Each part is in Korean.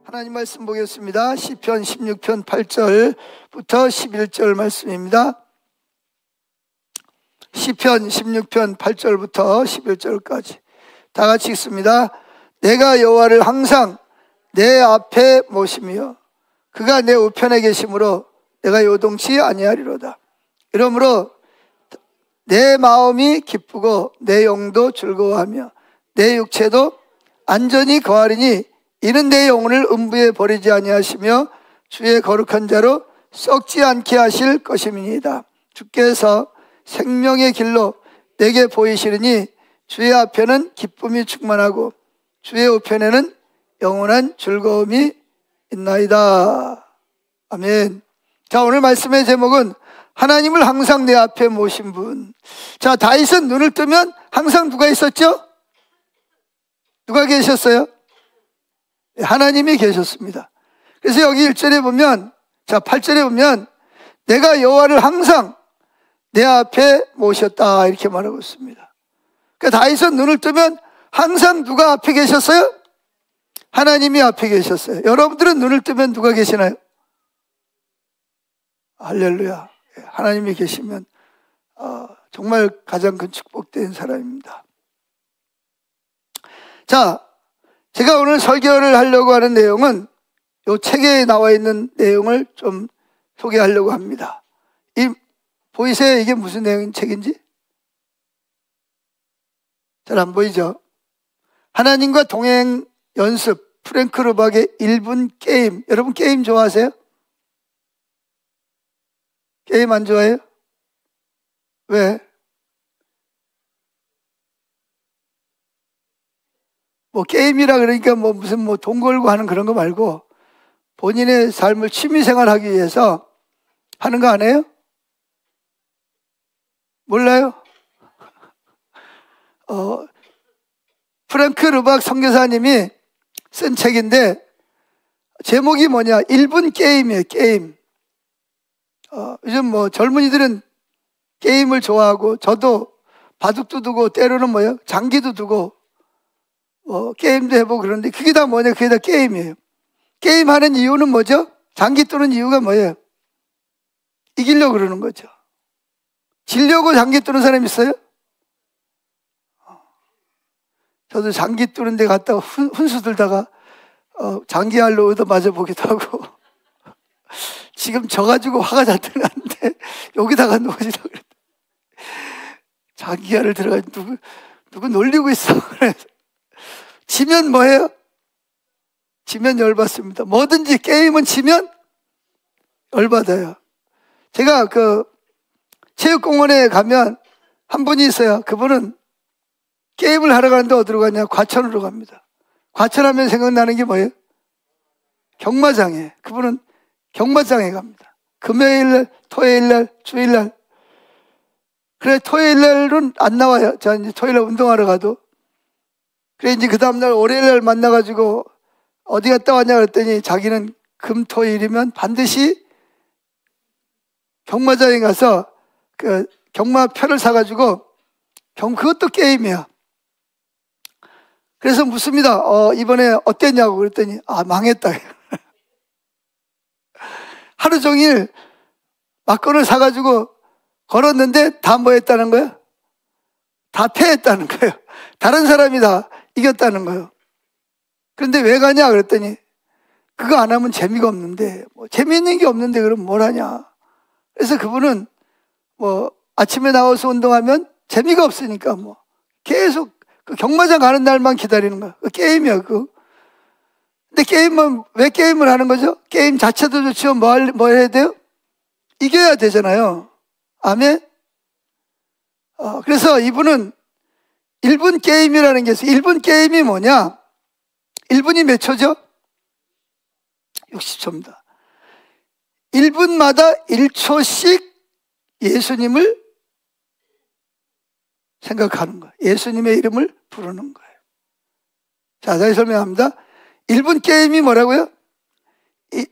하나님 말씀 보겠습니다. 시편 16편 8절부터 11절 말씀입니다. 시편 16편 8절부터 11절까지 다 같이 읽습니다. 내가 여호와를 항상 내 앞에 모시며 그가 내 우편에 계심으로 내가 요동치 아니하리로다. 이러므로 내 마음이 기쁘고 내 영도 즐거워하며 내 육체도 안전히 거하리니 이는 내 영혼을 음부에 버리지 아니하시며 주의 거룩한 자로 썩지 않게 하실 것임이니이다. 주께서 생명의 길로 내게 보이시리니 주의 앞에는 기쁨이 충만하고 주의 우편에는 영원한 즐거움이 있나이다. 아멘. 자, 오늘 말씀의 제목은 하나님을 항상 내 앞에 모신 분. 자, 다윗은 눈을 뜨면 항상 누가 있었죠? 누가 계셨어요? 하나님이 계셨습니다. 그래서 여기 1절에 보면, 자 8절에 보면 내가 여호와를 항상 내 앞에 모셨다 이렇게 말하고 있습니다. 그러니까 다윗은 눈을 뜨면 항상 누가 앞에 계셨어요? 하나님이 앞에 계셨어요. 여러분들은 눈을 뜨면 누가 계시나요? 할렐루야. 하나님이 계시면 정말 가장 큰 축복된 사람입니다. 자, 제가 오늘 설교를 하려고 하는 내용은 이 책에 나와 있는 내용을 좀 소개하려고 합니다. 보이세요? 이게 무슨 내용 책인지? 잘 안 보이죠? 하나님과 동행 연습, 프랭크 루박의 1분 게임. 여러분 게임 좋아하세요? 게임 안 좋아해요? 왜? 뭐 게임이라 그러니까 뭐 무슨 뭐 돈 걸고 하는 그런 거 말고 본인의 삶을 취미생활 하기 위해서 하는 거 아니에요? 몰라요? 프랭크 루박 선교사님이 쓴 책인데 제목이 뭐냐? 1분 게임이에요. 게임. 요즘 뭐 젊은이들은 게임을 좋아하고 저도 바둑도 두고 때로는 뭐예요? 장기도 두고 게임도 해보고 그러는데 그게 다 뭐냐? 그게 다 게임이에요. 게임하는 이유는 뭐죠? 장기 두는 이유가 뭐예요? 이기려고 그러는 거죠. 지려고 장기 두는 사람 있어요? 저도 장기 두는 데 갔다가 훈수 들다가 장기알로 얻어맞아 보기도 하고 지금 져가지고 화가 잔뜩 나는데 여기다가 놓으시라고 그랬더니 장기알을 들어가지고 누구 놀리고 있어. 그래서 지면 뭐예요? 지면 열받습니다. 뭐든지 게임은 지면 열받아요. 제가 체육공원에 가면 한 분이 있어요. 그분은 게임을 하러 가는데 어디로 가냐? 과천으로 갑니다. 과천하면 생각나는 게 뭐예요? 경마장에. 그분은 경마장에 갑니다. 금요일날, 토요일날, 주일날. 그래, 토요일날은 안 나와요. 저 이제 토요일날 운동하러 가도. 그래, 이제 그 다음날 월요일날 만나가지고 어디 갔다 왔냐 그랬더니 자기는 금, 토일이면 반드시 경마장에 가서 그 경마표를 사가지고 그것도 게임이야. 그래서 묻습니다. 이번에 어땠냐고 그랬더니 망했다. 하루 종일 막걸리를 사가지고 걸었는데 다 뭐 했다는 거예요? 다 패했다는 거예요. 다른 사람이 다 이겼다는 거예요. 그런데 왜 가냐 그랬더니 그거 안 하면 재미가 없는데 뭐 재미있는 게 없는데 그럼 뭘 하냐. 그래서 그분은 뭐 아침에 나와서 운동하면 재미가 없으니까 뭐 계속 그 경마장 가는 날만 기다리는 거야. 그 게임이야 그거. 근데 게임은 왜 게임을 하는 거죠? 게임 자체도 좋지만 뭐 해야 돼요? 이겨야 되잖아요. 아멘. 그래서 이분은 1분 게임이라는 게 있어요. 1분 게임이 뭐냐? 1분이 몇 초죠? 60초입니다. 1분마다 1초씩 예수님을 생각하는 거예요. 예수님의 이름을 부르는 거예요. 자, 다시 설명합니다. 1분 게임이 뭐라고요?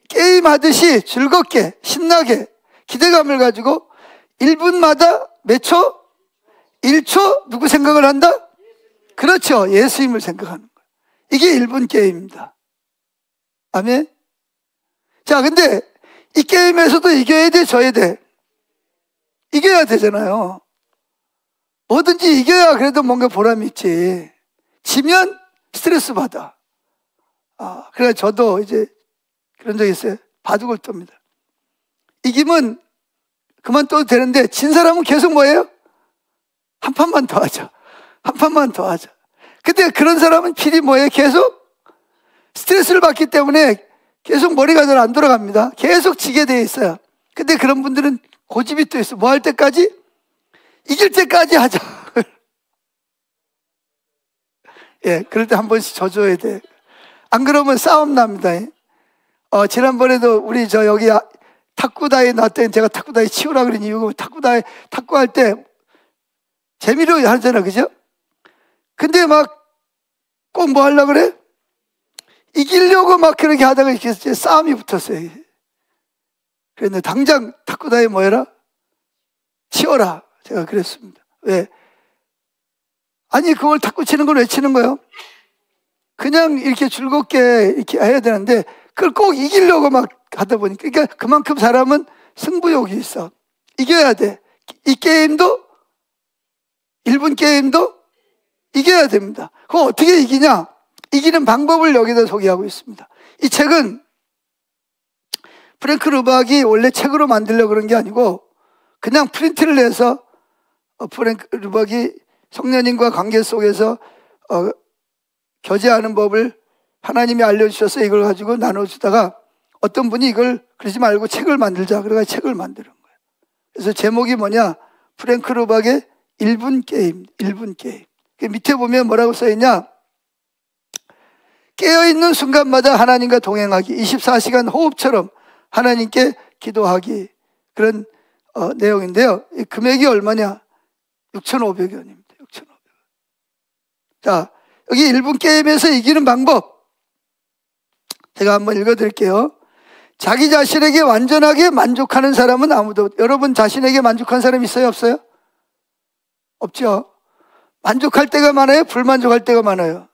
게임하듯이 즐겁게, 신나게, 기대감을 가지고 1분마다 몇 초? 1초 누구 생각을 한다? 그렇죠. 예수님을 생각하는 거예요. 이게 1분 게임입니다. 아멘. 자, 근데 이 게임에서도 이겨야 돼, 져야 돼? 이겨야 되잖아요. 뭐든지 이겨야 그래도 뭔가 보람이 있지. 지면 스트레스 받아. 그래 저도 이제 그런 적 있어요. 바둑을 떱니다. 이기면 그만둬도 되는데 진 사람은 계속 뭐예요? 한 판만 더 하자. 한 판만 더 하자. 근데 그런 사람은 필히 뭐예요? 계속 스트레스를 받기 때문에 계속 머리가 잘 안 돌아갑니다. 계속 지게 돼 있어요. 근데 그런 분들은 고집이 또 있어. 뭐 할 때까지? 이길 때까지 하자. 예, 그럴 때 한 번씩 져줘야 돼. 안 그러면 싸움 납니다. 지난번에도 우리 여기 탁구다이 나왔더니 제가 탁구다이 치우라 그런 이유가 탁구할 때 재미로 하잖아, 그죠? 근데 막 꼭 뭐 하려고 그래? 이기려고 막 그렇게 하다가 이렇게 싸움이 붙었어요. 그런데 당장 탁구다이 뭐 해라? 치워라. 제가 그랬습니다. 왜? 아니, 그걸 탁구 치는 걸 왜 치는 거예요? 그냥 이렇게 즐겁게 이렇게 해야 되는데, 그걸 꼭 이기려고 막 하다 보니까. 그러니까 그만큼 사람은 승부욕이 있어. 이겨야 돼. 이 게임도, 1분 게임도 이겨야 됩니다. 그거 어떻게 이기냐? 이기는 방법을 여기다 소개하고 있습니다. 이 책은 프랭크 르박이 원래 책으로 만들려고 그런 게 아니고 그냥 프린트를 해서 프랭크 르박이 성년인과 관계 속에서 교제하는 법을 하나님이 알려주셔서 이걸 가지고 나눠주다가 어떤 분이 이걸 그러지 말고 책을 만들자. 그래서 책을 만드는 거예요. 그래서 제목이 뭐냐? 프랭크 르박의 1분 게임, 1분 게임. 그 밑에 보면 뭐라고 써있냐? 깨어있는 순간마다 하나님과 동행하기, 24시간 호흡처럼 하나님께 기도하기. 그런 내용인데요. 이 금액이 얼마냐? 6,500원입니다. 6,500원. 자, 여기 1분 게임에서 이기는 방법. 제가 한번 읽어드릴게요. 자기 자신에게 완전하게 만족하는 사람은 아무도. 여러분 자신에게 만족한 사람 있어요? 없어요? 없죠. 만족할 때가 많아요? 불만족할 때가 많아요?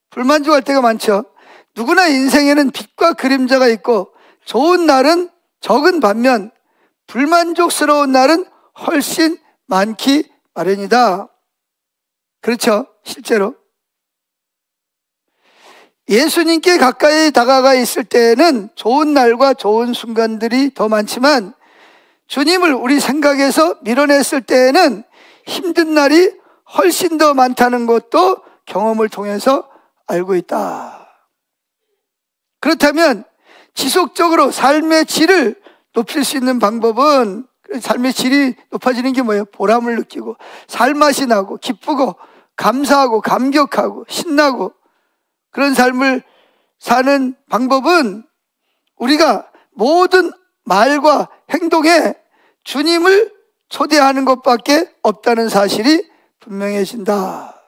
불만족할 때가 많죠. 누구나 인생에는 빛과 그림자가 있고 좋은 날은 적은 반면 불만족스러운 날은 훨씬 많기 마련이다. 그렇죠? 실제로 예수님께 가까이 다가가 있을 때에는 좋은 날과 좋은 순간들이 더 많지만 주님을 우리 생각에서 밀어냈을 때에는 힘든 날이 훨씬 더 많다는 것도 경험을 통해서 알고 있다. 그렇다면 지속적으로 삶의 질을 높일 수 있는 방법은, 삶의 질이 높아지는 게 뭐예요? 보람을 느끼고 살맛이 나고 기쁘고 감사하고 감격하고 신나고 그런 삶을 사는 방법은 우리가 모든 말과 행동에 주님을 초대하는 것밖에 없다는 사실이 분명해진다.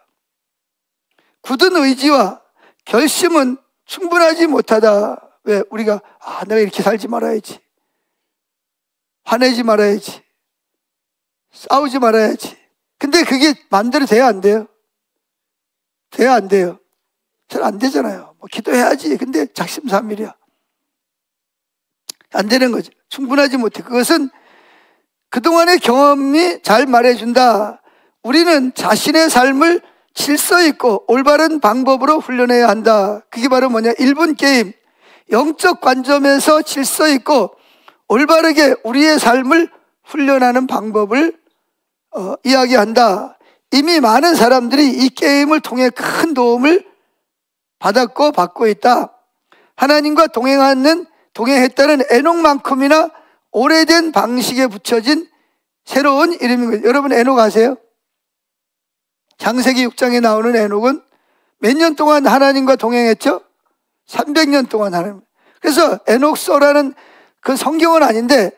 굳은 의지와 결심은 충분하지 못하다. 왜? 우리가 내가 이렇게 살지 말아야지, 화내지 말아야지, 싸우지 말아야지. 근데 그게 마음대로 돼야 안 돼요? 돼야 안 돼요? 잘 안 되잖아요. 뭐 기도해야지. 근데 작심삼일이야. 안 되는 거죠. 충분하지 못해. 그것은 그동안의 경험이 잘 말해준다. 우리는 자신의 삶을 질서 있고 올바른 방법으로 훈련해야 한다. 그게 바로 뭐냐? 1분 게임. 영적 관점에서 질서 있고 올바르게 우리의 삶을 훈련하는 방법을 이야기한다. 이미 많은 사람들이 이 게임을 통해 큰 도움을 받았고 받고 있다. 하나님과 동행했다는 에녹만큼이나 오래된 방식에 붙여진 새로운 이름인 거예요. 여러분 에녹 아세요? 창세기 6장에 나오는 에녹은 몇 년 동안 하나님과 동행했죠? 300년 동안 하나님. 그래서 에녹서라는 그 성경은 아닌데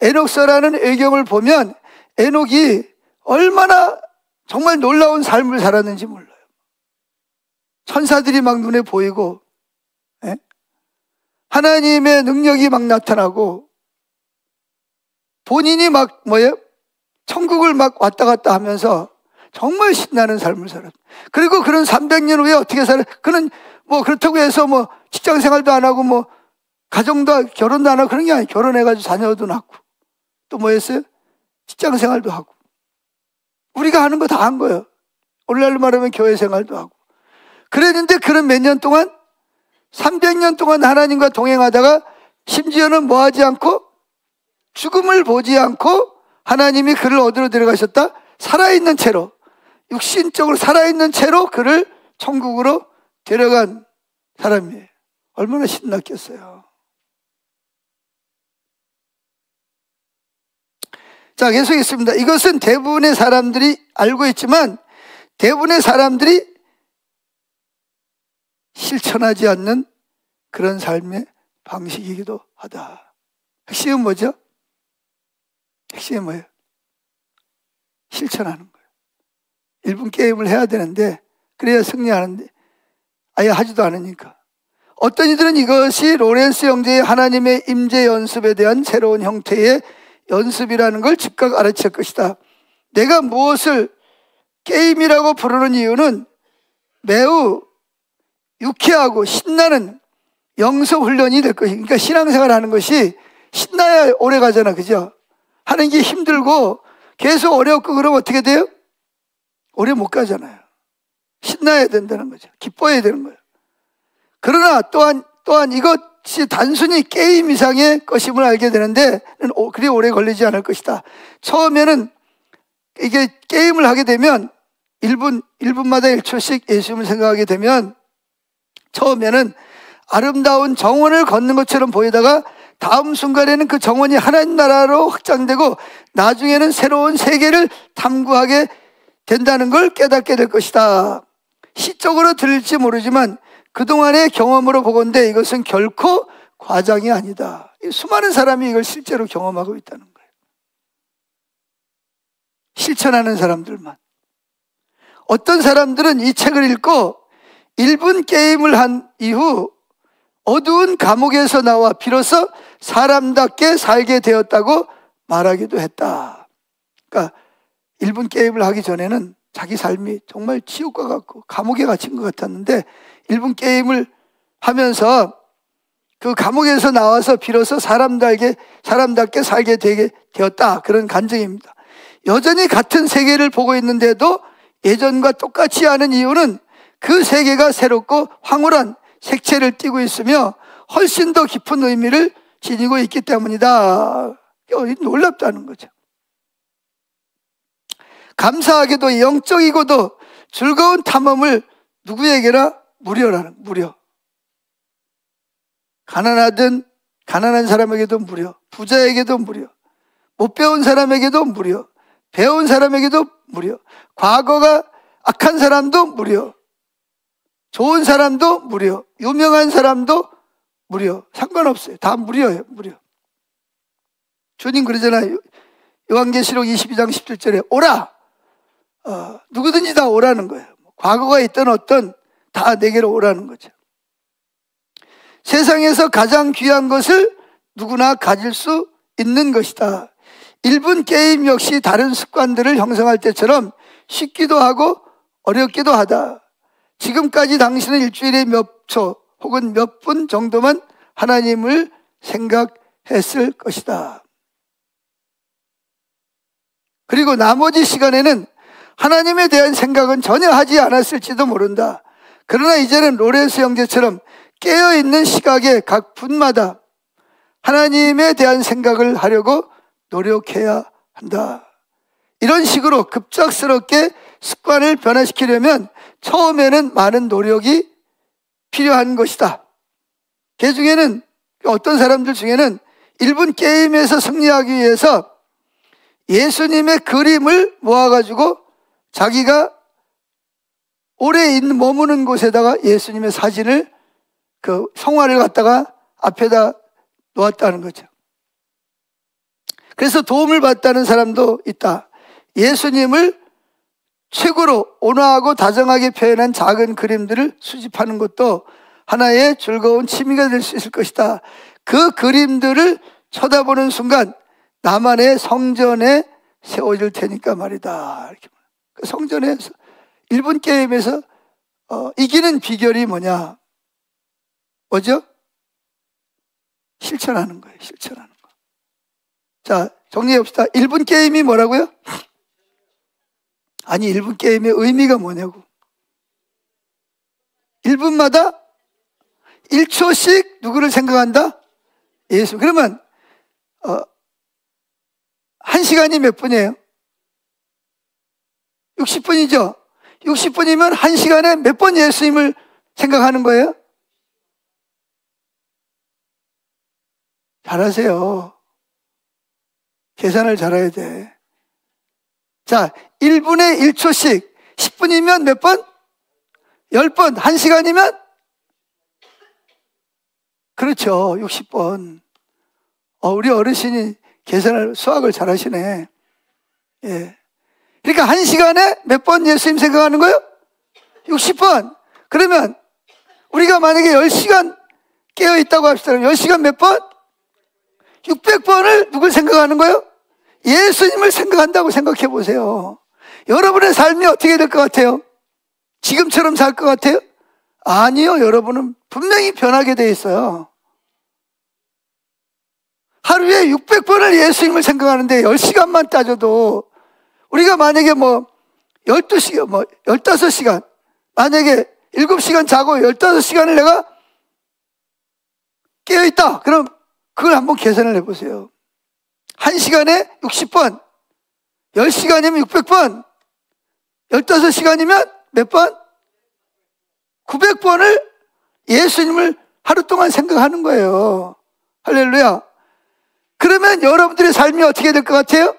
에녹서라는 의경을 보면 에녹이 얼마나 정말 놀라운 삶을 살았는지 몰라요. 천사들이 막 눈에 보이고, 하나님의 능력이 막 나타나고, 본인이 막 천국을 막 왔다 갔다 하면서 정말 신나는 삶을 살았다. 그리고 그런 300년 후에 어떻게 살아? 그는 뭐 그렇다고 해서 뭐 직장 생활도 안 하고 뭐 가정도 결혼도 안 하고 그런 게 아니에요. 결혼해가지고 자녀도 낳고 또 뭐 했어요? 직장 생활도 하고 우리가 하는 거 다 한 거예요. 오늘날로 말하면 교회 생활도 하고. 그랬는데 그런 몇 년 동안 300년 동안 하나님과 동행하다가 심지어는 뭐 하지 않고 죽음을 보지 않고 하나님이 그를 어디로 데려가셨다? 살아있는 채로, 육신적으로 살아있는 채로 그를 천국으로 데려간 사람이에요. 얼마나 신났겠어요. 자, 계속 있습니다. 이것은 대부분의 사람들이 알고 있지만 대부분의 사람들이 실천하지 않는 그런 삶의 방식이기도 하다. 핵심은 뭐죠? 핵심은 뭐예요? 실천하는 거예요. 1분 게임을 해야 되는데 그래야 승리하는데 아예 하지도 않으니까. 어떤 이들은 이것이 로렌스 형제의 하나님의 임재 연습에 대한 새로운 형태의 연습이라는 걸 즉각 알아챌 것이다. 내가 무엇을 게임이라고 부르는 이유는 매우 유쾌하고 신나는 영성 훈련이 될 것이다. 그러니까 신앙생활 하는 것이 신나야 오래 가잖아. 그죠? 하는 게 힘들고 계속 어렵고 그러면 어떻게 돼요? 오래 못 가잖아요. 신나야 된다는 거죠. 기뻐해야 되는 거예요. 그러나 또한 이것이 단순히 게임 이상의 것임을 알게 되는데 그리 오래 걸리지 않을 것이다. 처음에는 이게 게임을 하게 되면 1분마다 1초씩 예수님을 생각하게 되면 처음에는 아름다운 정원을 걷는 것처럼 보이다가 다음 순간에는 그 정원이 하나님 나라로 확장되고 나중에는 새로운 세계를 탐구하게 된다는 걸 깨닫게 될 것이다. 시적으로 들릴지 모르지만 그동안의 경험으로 보건대 이것은 결코 과장이 아니다. 수많은 사람이 이걸 실제로 경험하고 있다는 거예요. 실천하는 사람들만. 어떤 사람들은 이 책을 읽고 1분 게임을 한 이후 어두운 감옥에서 나와 비로소 사람답게 살게 되었다고 말하기도 했다. 그러니까 1분 게임을 하기 전에는 자기 삶이 정말 지옥과 같고 감옥에 갇힌 것 같았는데 1분 게임을 하면서 그 감옥에서 나와서 비로소 사람답게 살게 되었다. 그런 간증입니다. 여전히 같은 세계를 보고 있는데도 예전과 똑같지 않은 이유는 그 세계가 새롭고 황홀한 색채를 띠고 있으며 훨씬 더 깊은 의미를 지니고 있기 때문이다. 놀랍다는 거죠. 감사하게도 영적이고도 즐거운 탐험을 누구에게나 무료. 가난한 사람에게도 무료, 부자에게도 무료, 못 배운 사람에게도 무료, 배운 사람에게도 무료, 과거가 악한 사람도 무료, 좋은 사람도 무료, 유명한 사람도 무료. 상관없어요. 다 무료예요. 무료. 주님 그러잖아요. 요한계시록 22장 17절에 오라. 누구든지 다 오라는 거예요. 과거가 있던 어떤 다 내게로 오라는 거죠. 세상에서 가장 귀한 것을 누구나 가질 수 있는 것이다. 1분 게임 역시 다른 습관들을 형성할 때처럼 쉽기도 하고 어렵기도 하다. 지금까지 당신은 일주일에 몇 초 혹은 몇 분 정도만 하나님을 생각했을 것이다. 그리고 나머지 시간에는 하나님에 대한 생각은 전혀 하지 않았을지도 모른다. 그러나 이제는 로렌스 형제처럼 깨어있는 시각에 각 분마다 하나님에 대한 생각을 하려고 노력해야 한다. 이런 식으로 급작스럽게 습관을 변화시키려면 처음에는 많은 노력이 필요한 것이다. 그 중에는 어떤 사람들 중에는 1분 게임에서 승리하기 위해서 예수님의 그림을 모아가지고 자기가 오래 머무는 곳에다가 예수님의 사진을 그 성화를 갖다가 앞에다 놓았다는 거죠. 그래서 도움을 받다는 사람도 있다. 예수님을 최고로 온화하고 다정하게 표현한 작은 그림들을 수집하는 것도 하나의 즐거운 취미가 될 수 있을 것이다. 그 그림들을 쳐다보는 순간 나만의 성전에 세워질 테니까 말이다. 이렇게. 그 성전에서 1분 게임에서 이기는 비결이 뭐냐? 뭐죠? 실천하는 거예요. 실천하는 거. 자, 정리해 봅시다. 1분 게임이 뭐라고요? 아니, 1분 게임의 의미가 뭐냐고. 1분마다 1초씩 누구를 생각한다? 예수. 그러면 1시간이 몇 분이에요? 60분이죠? 60분이면 1시간에 몇 번 예수님을 생각하는 거예요? 잘하세요. 계산을 잘해야 돼. 자, 1분에 1초씩 10분이면 몇 번? 10번. 1시간이면? 그렇죠. 60번. 우리 어르신이 수학을 잘하시네. 예. 그러니까 1시간에 몇 번 예수님 생각하는 거예요? 60번. 그러면 우리가 만약에 10시간 깨어있다고 합시다. 10시간 몇 번? 600번을 누굴 생각하는 거예요? 예수님을 생각한다고 생각해 보세요. 여러분의 삶이 어떻게 될 것 같아요? 지금처럼 살 것 같아요? 아니요. 여러분은 분명히 변하게 돼 있어요. 하루에 600번을 예수님을 생각하는데 10시간만 따져도 우리가 만약에 12시간, 15시간, 만약에 7시간 자고 15시간을 내가 깨어있다. 그럼 그걸 한번 계산을 해보세요. 1시간에 60번, 10시간이면 600번, 15시간이면 몇 번? 900번을 예수님을 하루 동안 생각하는 거예요. 할렐루야. 그러면 여러분들의 삶이 어떻게 될 것 같아요?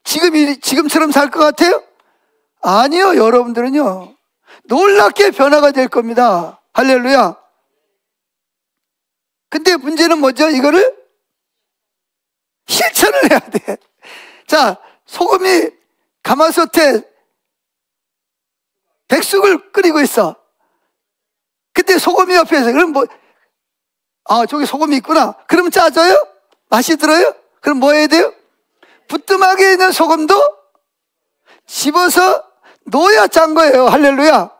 지금처럼 살 것 같아요? 아니요. 여러분들은요, 놀랍게 변화가 될 겁니다. 할렐루야. 근데 문제는 뭐죠? 이거를 실천을 해야 돼. 자, 소금이 가마솥에 백숙을 끓이고 있어. 근데 소금이 옆에서, 그럼 저기 소금이 있구나. 그럼 짜져요? 맛이 들어요? 그럼 뭐 해야 돼요? 부뚜막에 있는 소금도 집어서 넣어야 짠 거예요. 할렐루야.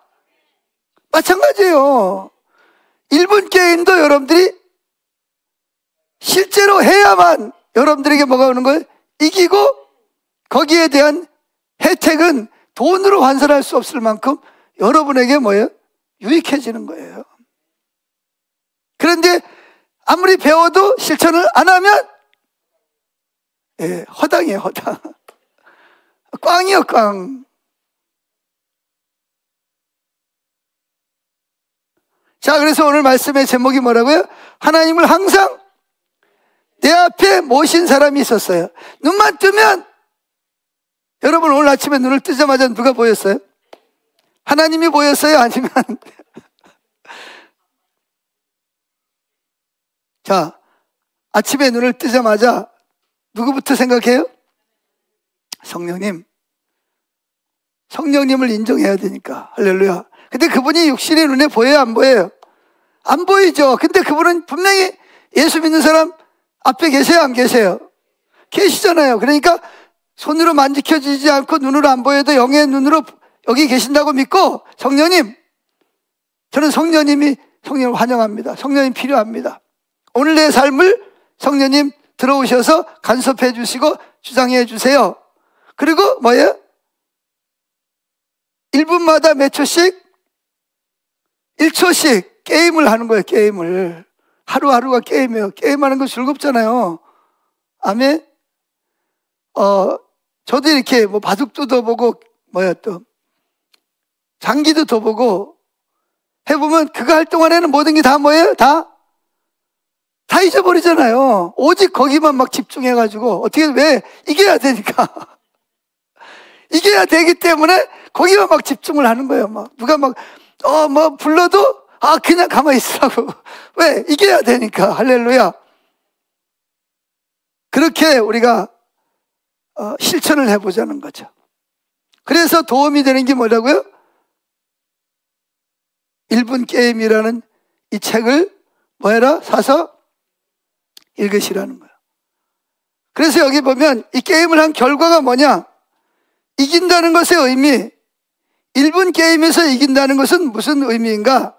마찬가지예요. 1분 게임도 여러분들이 실제로 해야만 여러분들에게 뭐가 오는 거예요? 이기고 거기에 대한 혜택은 돈으로 환산할 수 없을 만큼 여러분에게 뭐예요? 유익해지는 거예요. 그런데 아무리 배워도 실천을 안 하면 허당이에요. 허당. 꽝이요, 꽝. 자, 그래서 오늘 말씀의 제목이 뭐라고요? 하나님을 항상 내 앞에 모신 사람이 있었어요. 눈만 뜨면, 여러분 오늘 아침에 눈을 뜨자마자 누가 보였어요? 하나님이 보였어요? 아니면 자, 아침에 눈을 뜨자마자 누구부터 생각해요? 성령님. 성령님을 인정해야 되니까. 할렐루야. 근데 그분이 육신의 눈에 보여요? 안 보여요? 안 보이죠. 근데 그분은 분명히 예수 믿는 사람 앞에 계세요? 안 계세요? 계시잖아요. 그러니까 손으로 만지켜지지 않고 눈으로 안 보여도 영의 눈으로 여기 계신다고 믿고, 성령님, 저는 성령님을 환영합니다. 성령님 필요합니다. 오늘 내 삶을 성령님 들어오셔서 간섭해 주시고 주장해 주세요. 그리고 뭐예요? 1분마다 몇 초씩? 1초씩 게임을 하는 거예요. 게임을. 하루하루가 게임이에요. 게임하는 거 즐겁잖아요. 아멘. 저도 이렇게 바둑도 더 보고 또 장기도 더 보고 해보면 그거 할 동안에는 모든 게 다 뭐예요? 다 잊어버리잖아요. 오직 거기만 막 집중해가지고 왜 이겨야 되니까 이겨야 되기 때문에 거기만 막 집중을 하는 거예요. 누가 불러도 그냥 가만히 있으라고. 왜? 이겨야 되니까. 할렐루야. 그렇게 우리가 실천을 해보자는 거죠. 그래서 도움이 되는 게 뭐라고요? 1분 게임이라는 이 책을 사서 읽으시라는 거예요. 그래서 여기 보면 이 게임을 한 결과가 뭐냐? 이긴다는 것의 의미, 1분 게임에서 이긴다는 것은 무슨 의미인가?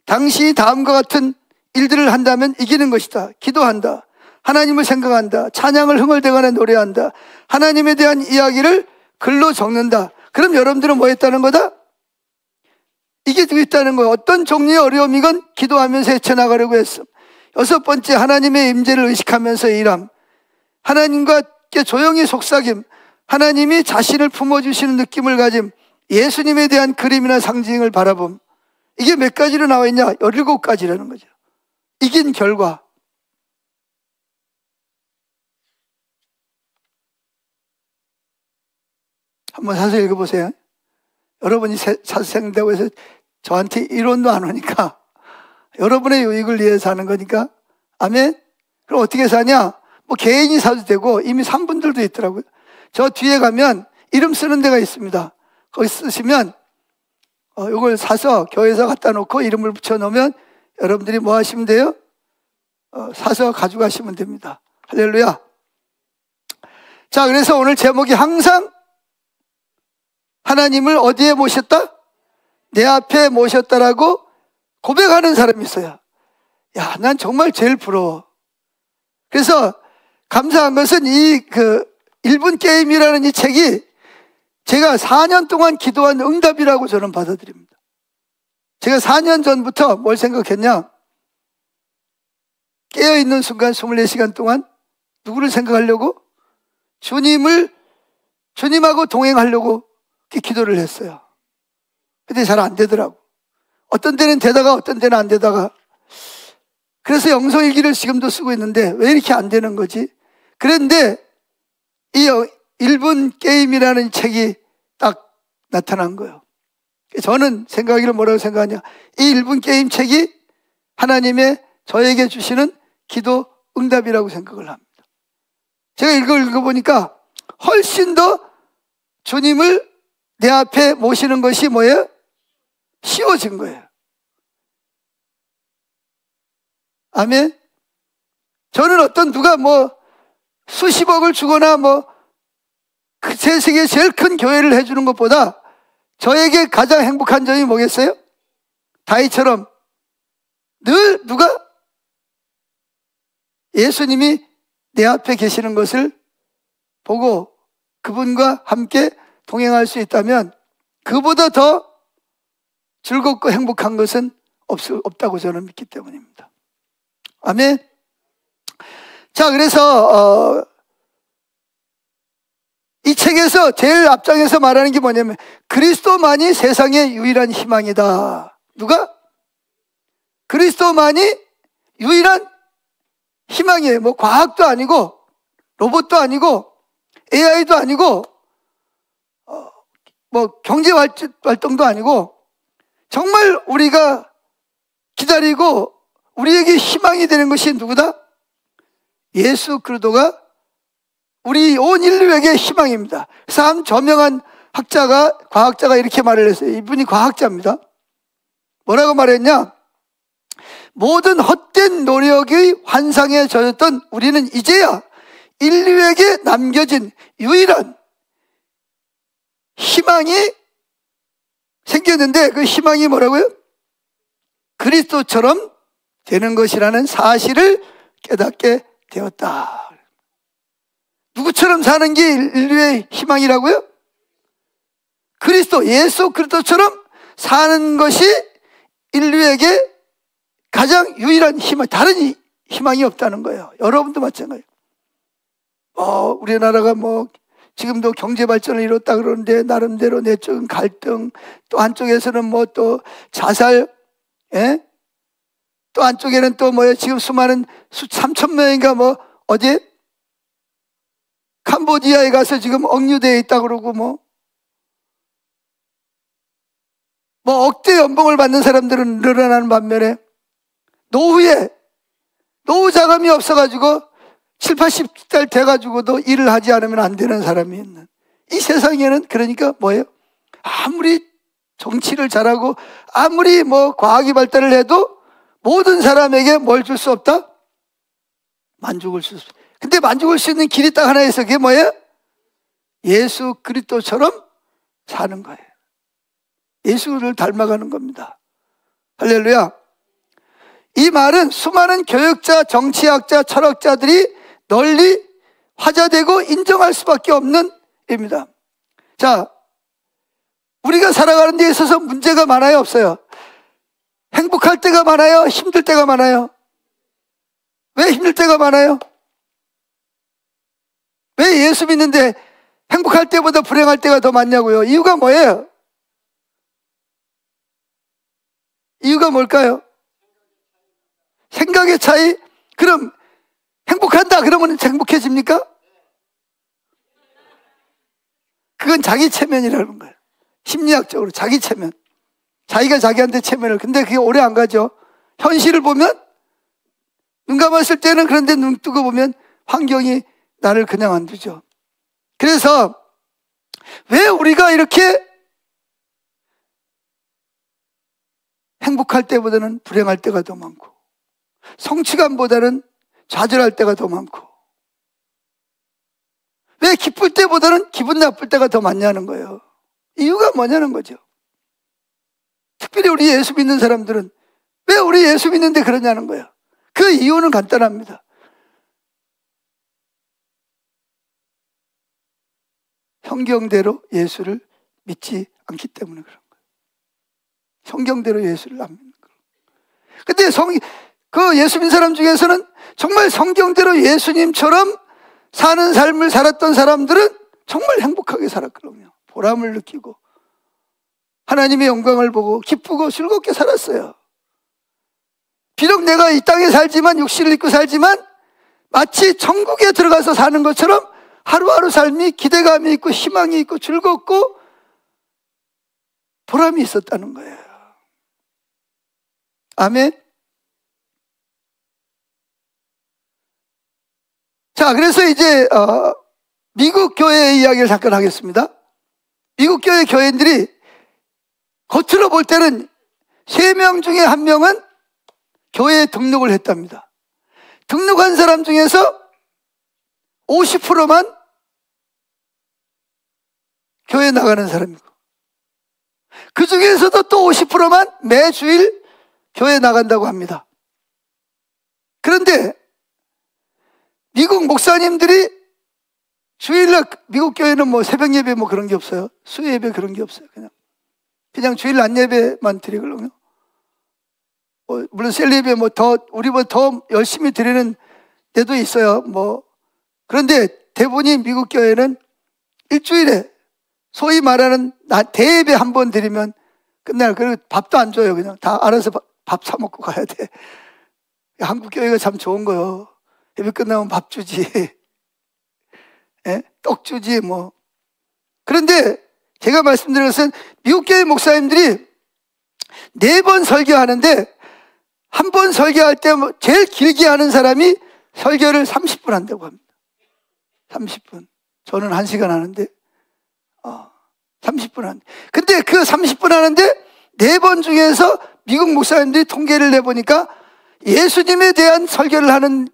당신이 다음과 같은 일들을 한다면 이기는 것이다. 기도한다. 하나님을 생각한다. 찬양을 흥얼대거나 노래한다. 하나님에 대한 이야기를 글로 적는다. 그럼 여러분들은 뭐 했다는 거다? 이기고 있다는 거예요. 어떤 종류의 어려움이건 기도하면서 헤쳐나가려고 했음. 6번째, 하나님의 임재를 의식하면서 일함. 하나님과 조용히 속삭임. 하나님이 자신을 품어주시는 느낌을 가짐. 예수님에 대한 그림이나 상징을 바라봄. 이게 몇 가지로 나와 있냐? 17가지라는 거죠. 이긴 결과. 한번 사서 읽어보세요. 여러분이 사생다고 해서 저한테 이론도 안 오니까 여러분의 유익을 위해서 하는 거니까. 아멘? 그럼 어떻게 사냐? 뭐 개인이 사도 되고 이미 산 분들도 있더라고요. 저 뒤에 가면 이름 쓰는 데가 있습니다. 거기 쓰시면 이걸 사서 교회에서 갖다 놓고 이름을 붙여 놓으면 여러분들이 뭐 하시면 돼요? 사서 가져가시면 됩니다. 할렐루야. 자, 그래서 오늘 제목이 항상 하나님을 어디에 모셨다? 내 앞에 모셨다라고 고백하는 사람이 있어요. 야, 난 정말 제일 부러워. 그래서 감사한 것은 이 1분 게임이라는 이 책이 제가 4년 동안 기도한 응답이라고 저는 받아들입니다. 제가 4년 전부터 뭘 생각했냐? 깨어있는 순간 24시간 동안 누구를 생각하려고? 주님하고 동행하려고 기도를 했어요. 근데 잘 안 되더라고. 어떤 때는 되다가 어떤 때는 안 되다가. 그래서 영성일기를 지금도 쓰고 있는데 왜 이렇게 안 되는 거지? 그런데 이 1분 게임이라는 책이 딱 나타난 거예요. 저는 생각하기를 뭐라고 생각하냐? 이 1분 게임 책이 하나님의 저에게 주시는 기도 응답이라고 생각을 합니다. 제가 읽어보니까 훨씬 더 주님을 내 앞에 모시는 것이 뭐예요? 쉬워진 거예요. 아멘. 저는 어떤 누가 뭐 수십억을 주거나 뭐 제 세계에 제일 큰 교회를 해주는 것보다 저에게 가장 행복한 점이 뭐겠어요? 다윗처럼 늘 누가 예수님이 내 앞에 계시는 것을 보고 그분과 함께 동행할 수 있다면 그보다 더 즐겁고 행복한 것은 없다고 저는 믿기 때문입니다. 아멘. 자, 그래서 이 책에서 제일 앞장에서 말하는 게 뭐냐면 그리스도만이 세상의 유일한 희망이다. 누가? 그리스도만이 유일한 희망이에요. 뭐 과학도 아니고 로봇도 아니고 AI도 아니고 뭐 경제 활동도 아니고 정말 우리가 기다리고 우리에게 희망이 되는 것이 누구다? 예수 그리스도가 우리 온 인류에게 희망입니다. 그래서 한 저명한 과학자가 이렇게 말을 했어요. 이분이 과학자입니다. 뭐라고 말했냐? 모든 헛된 노력의 환상에 젖었던 우리는 이제야 인류에게 남겨진 유일한 희망이 생겼는데 그 희망이 뭐라고요? 그리스도처럼 되는 것이라는 사실을 깨닫게 되었다. 누구처럼 사는 게 인류의 희망이라고요? 그리스도, 예수 그리스도처럼 사는 것이 인류에게 가장 유일한 희망, 다른 희망이 없다는 거예요. 여러분도 마찬가지예요. 우리나라가 지금도 경제 발전을 이뤘다 그러는데 나름대로 내적인 갈등, 또 한쪽에서는 또 자살, 또 한쪽에는 또 지금 수많은 3,000명인가 어디 캄보디아에 가서 지금 억류되어 있다 그러고 억대 연봉을 받는 사람들은 늘어나는 반면에 노후 자금이 없어가지고 7, 80달 돼가지고도 일을 하지 않으면 안 되는 사람이 있는 이 세상에는 그러니까 뭐예요? 아무리 정치를 잘하고 아무리 과학이 발달을 해도 모든 사람에게 뭘 줄 수 없다? 만족을 줄 수 없다. 근데 만족할 수 있는 길이 딱 하나 있어. 그게 뭐예요? 예수 그리스도처럼 사는 거예요. 예수를 닮아가는 겁니다. 할렐루야. 이 말은 수많은 교육자, 정치학자, 철학자들이 널리 화제되고 인정할 수밖에 없는 입니다. 자, 우리가 살아가는 데 있어서 문제가 많아요, 없어요? 행복할 때가 많아요? 힘들 때가 많아요? 왜 힘들 때가 많아요? 왜 예수 믿는데 행복할 때보다 불행할 때가 더 많냐고요? 이유가 뭐예요? 이유가 뭘까요? 생각의 차이? 그럼 행복한다 그러면 행복해집니까? 그건 자기 체면이라는 거예요. 심리학적으로 자기 체면. 자기가 자기한테 체면을. 근데 그게 오래 안 가죠. 현실을 보면 눈 감았을 때는 그런데 눈 뜨고 보면 환경이 나를 그냥 안 두죠. 그래서 왜 우리가 이렇게 행복할 때보다는 불행할 때가 더 많고 성취감보다는 좌절할 때가 더 많고 왜 기쁠 때보다는 기분 나쁠 때가 더 많냐는 거예요. 이유가 뭐냐는 거죠. 특별히 우리 예수 믿는 사람들은 왜 우리 예수 믿는데 그러냐는 거예요. 그 이유는 간단합니다. 성경대로 예수를 믿지 않기 때문에 그런 거예요. 성경대로 예수를 안 믿는 거예요. 근데 그 예수 믿는 사람 중에서는 정말 성경대로 예수님처럼 사는 삶을 살았던 사람들은 정말 행복하게 살았거든요. 보람을 느끼고 하나님의 영광을 보고 기쁘고 즐겁게 살았어요. 비록 내가 이 땅에 살지만 육신을 입고 살지만 마치 천국에 들어가서 사는 것처럼 하루하루 삶이 기대감이 있고 희망이 있고 즐겁고 보람이 있었다는 거예요. 아멘. 자, 그래서 이제 미국 교회의 이야기를 잠깐 하겠습니다. 미국 교회 교인들이 겉으로 볼 때는 3명 중에 1명은 교회에 등록을 했답니다. 등록한 사람 중에서 50%만 교회 나가는 사람이고 그 중에서도 또 50%만 매주일 교회 나간다고 합니다. 그런데 미국 목사님들이 주일날 미국 교회는 뭐 새벽 예배 뭐 그런 게 없어요. 수요 예배 그런 게 없어요. 그냥 주일 낮 예배만 드리거든요. 물론 셀 예배 뭐 더 우리보다 더 열심히 드리는 데도 있어요. 뭐 그런데 대부분이 미국 교회는 일주일에 소위 말하는 대예배 한 번 드리면 끝나요. 그리고 밥도 안 줘요. 그냥 다 알아서 밥 사 먹고 가야 돼. 한국 교회가 참 좋은 거요. 예배 끝나면 밥 주지, 예? 떡 주지 뭐. 그런데 제가 말씀드린 것은 미국 교회 목사님들이 4번 설교하는데 한 번 설교할 때 제일 길게 하는 사람이 설교를 30분 한다고 합니다. 30분. 저는 1시간 하는데 30분 하는데 근데 그 30분 하는데 4번 중에서 미국 목사님들이 통계를 내보니까 예수님에 대한 설교를 하는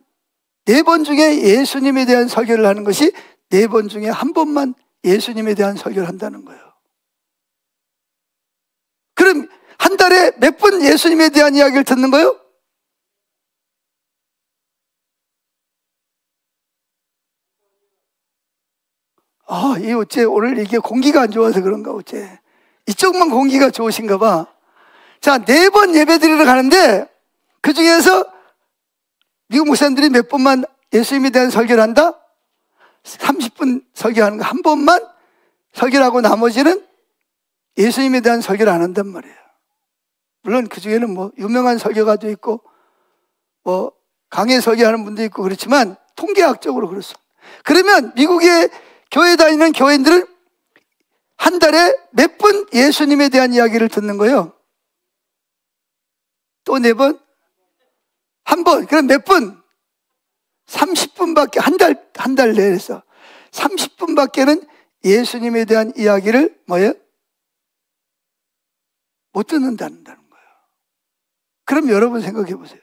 4번 중에 예수님에 대한 설교를 하는 것이 4번 중에 한 번만 예수님에 대한 설교를 한다는 거예요. 그럼 한 달에 몇 번 예수님에 대한 이야기를 듣는 거예요? 이 어째 오늘 이게 공기가 안 좋아서 그런가 어째 이쪽만 공기가 좋으신가 봐. 자, 4번 예배 드리러 가는데 그 중에서 미국 목사님들이 몇 번만 예수님에 대한 설교를 한다? 30분 설교하는 거 한 번만 설교를 하고 나머지는 예수님에 대한 설교를 안 한단 말이에요. 물론 그 중에는 뭐 유명한 설교가도 있고 뭐 강의 설교하는 분도 있고 그렇지만 통계학적으로 그렇습니다. 그러면 미국의 교회 다니는 교인들은 한 달에 몇 번 예수님에 대한 이야기를 듣는 거예요? 또 4번? 한 번. 그럼 몇 분? 30분밖에 한 달 내에서 30분밖에는 예수님에 대한 이야기를 뭐예요? 못 듣는다는 거예요. 그럼 여러분 생각해 보세요.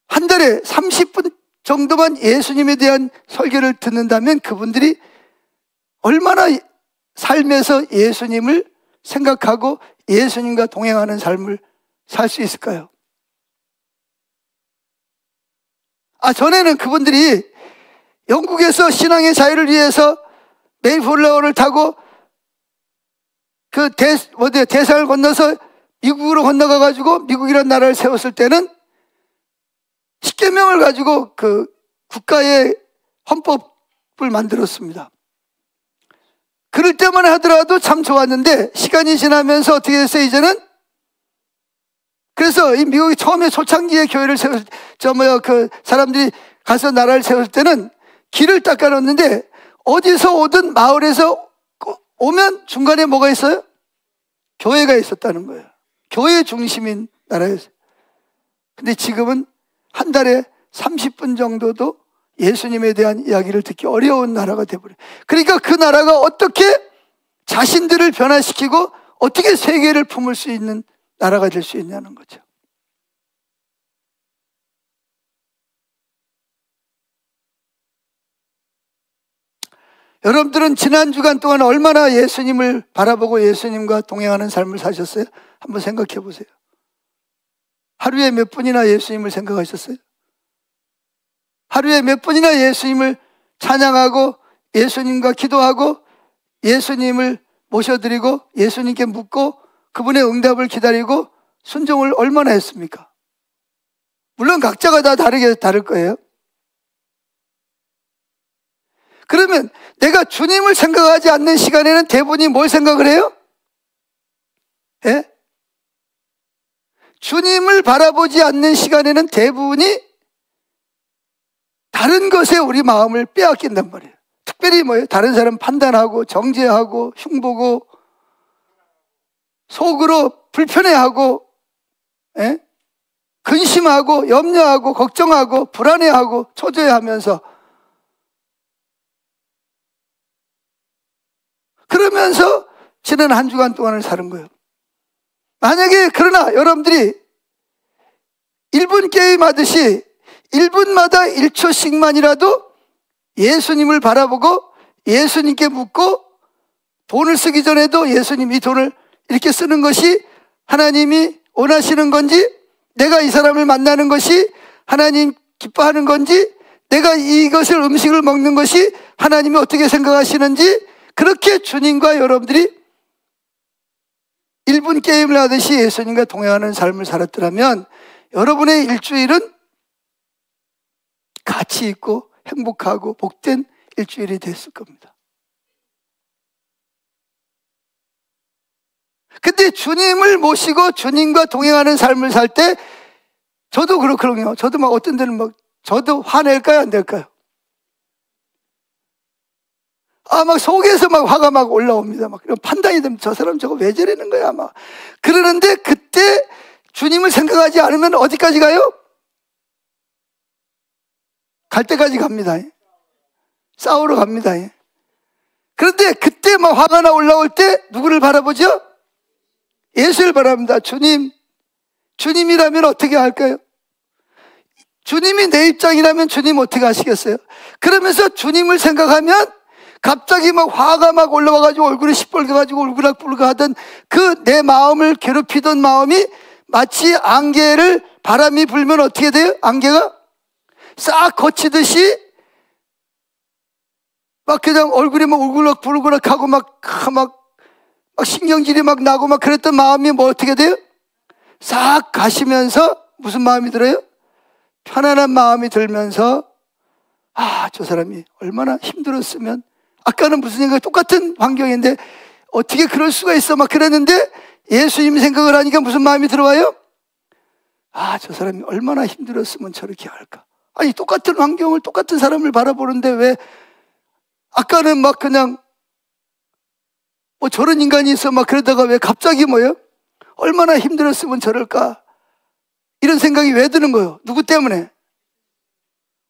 한 달에 30분 정도만 예수님에 대한 설교를 듣는다면 그분들이 얼마나 삶에서 예수님을 생각하고 예수님과 동행하는 삶을 살 수 있을까요? 전에는 그분들이 영국에서 신앙의 자유를 위해서 메이플라워를 타고 그 대상을 건너서 미국으로 건너가가지고 미국이라는 나라를 세웠을 때는 십계명을 가지고 그 국가의 헌법을 만들었습니다. 그럴 때만 하더라도 참 좋았는데 시간이 지나면서 어떻게 됐어요, 이제는? 그래서 이 미국이 처음에 초창기에 교회를 그 사람들이 가서 나라를 세울 때는 길을 닦아놓는데 어디서 오든 마을에서 오면 중간에 뭐가 있어요? 교회가 있었다는 거예요. 교회 중심인 나라였어요. 근데 지금은 한 달에 30분 정도도 예수님에 대한 이야기를 듣기 어려운 나라가 돼버려요. 그러니까 그 나라가 어떻게 자신들을 변화시키고 어떻게 세계를 품을 수 있는 나라가 될 수 있냐는 거죠. 여러분들은 지난 주간 동안 얼마나 예수님을 바라보고 예수님과 동행하는 삶을 사셨어요? 한번 생각해 보세요. 하루에 몇 분이나 예수님을 생각하셨어요? 하루에 몇 분이나 예수님을 찬양하고 예수님과 기도하고 예수님을 모셔드리고 예수님께 묻고 그분의 응답을 기다리고 순종을 얼마나 했습니까? 물론 각자가 다 다를 거예요. 그러면 내가 주님을 생각하지 않는 시간에는 대부분이 뭘 생각을 해요? 예? 주님을 바라보지 않는 시간에는 대부분이 다른 것에 우리 마음을 빼앗긴단 말이에요. 특별히 뭐예요? 다른 사람 판단하고 정죄하고 흉보고 속으로 불편해하고, 예? 근심하고 염려하고 걱정하고 불안해하고 초조해하면서 그러면서 지난 한 주간 동안을 사는 거예요. 만약에 그러나 여러분들이 1분 게임 하듯이 1분마다 1초씩만이라도 예수님을 바라보고 예수님께 묻고 돈을 쓰기 전에도 예수님 이 돈을 이렇게 쓰는 것이 하나님이 원하시는 건지, 내가 이 사람을 만나는 것이 하나님 기뻐하는 건지, 내가 이것을 음식을 먹는 것이 하나님이 어떻게 생각하시는지, 그렇게 주님과 여러분들이 1분 게임을 하듯이 예수님과 동행하는 삶을 살았더라면 여러분의 일주일은 가치 있고 행복하고 복된 일주일이 됐을 겁니다. 근데 주님을 모시고 주님과 동행하는 삶을 살 때 저도 그렇거든요. 저도 막 어떤 데는 막 저도 화낼까요, 안 될까요? 막 속에서 막 화가 막 올라옵니다. 막 이런 판단이 되면 저 사람 저거 왜 저러는 거야, 막. 그러는데 그때 주님을 생각하지 않으면 어디까지 가요? 갈 때까지 갑니다. 싸우러 갑니다. 그런데 그때 막 화가 나 올라올 때 누구를 바라보죠? 예수를 바라봅니다. 주님이라면 어떻게 할까요? 주님이 내 입장이라면 주님 어떻게 하시겠어요? 그러면서 주님을 생각하면 갑자기 막 화가 막 올라와가지고 얼굴이 시뻘개가지고 울그락불그 하던 그 내 마음을 괴롭히던 마음이 마치 안개를 바람이 불면 어떻게 돼요? 안개가 싹 거치듯이 막 그냥 얼굴이 막 울그락불그락 하고 막 신경질이 막 나고 막 그랬던 마음이 뭐 어떻게 돼요? 싹 가시면서 무슨 마음이 들어요? 편안한 마음이 들면서 저 사람이 얼마나 힘들었으면, 아까는 무슨 생각, 똑같은 환경인데 어떻게 그럴 수가 있어 막 그랬는데 예수님 생각을 하니까 무슨 마음이 들어와요? 저 사람이 얼마나 힘들었으면 저렇게 할까. 아니 똑같은 환경을 똑같은 사람을 바라보는데 왜 아까는 막 그냥 뭐 저런 인간이 있어 막 그러다가 왜 갑자기 뭐예요? 얼마나 힘들었으면 저럴까. 이런 생각이 왜 드는 거예요? 누구 때문에?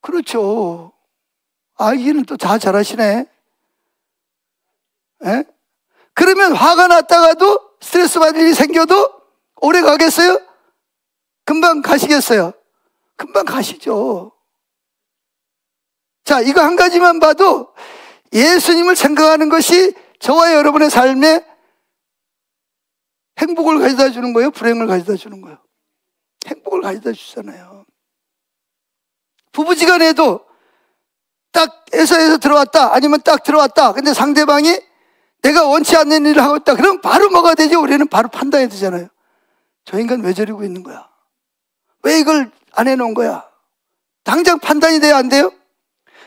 그렇죠. 이는 또 다 잘하시네. 예? 그러면 화가 났다가도 스트레스 받을 일이 생겨도 오래 가겠어요? 금방 가시겠어요? 금방 가시죠. 자, 이거 한 가지만 봐도 예수님을 생각하는 것이 저와 여러분의 삶에 행복을 가져다 주는 거예요? 불행을 가져다 주는 거예요? 행복을 가져다 주잖아요. 부부지간에도 딱 회사에서 들어왔다, 아니면 딱 들어왔다, 근데 상대방이 내가 원치 않는 일을 하고 있다, 그럼 바로 뭐가 되지? 우리는 바로 판단이 되잖아요. 저 인간 왜 저러고 있는 거야? 왜 이걸 안 해놓은 거야? 당장 판단이 돼야 안 돼요?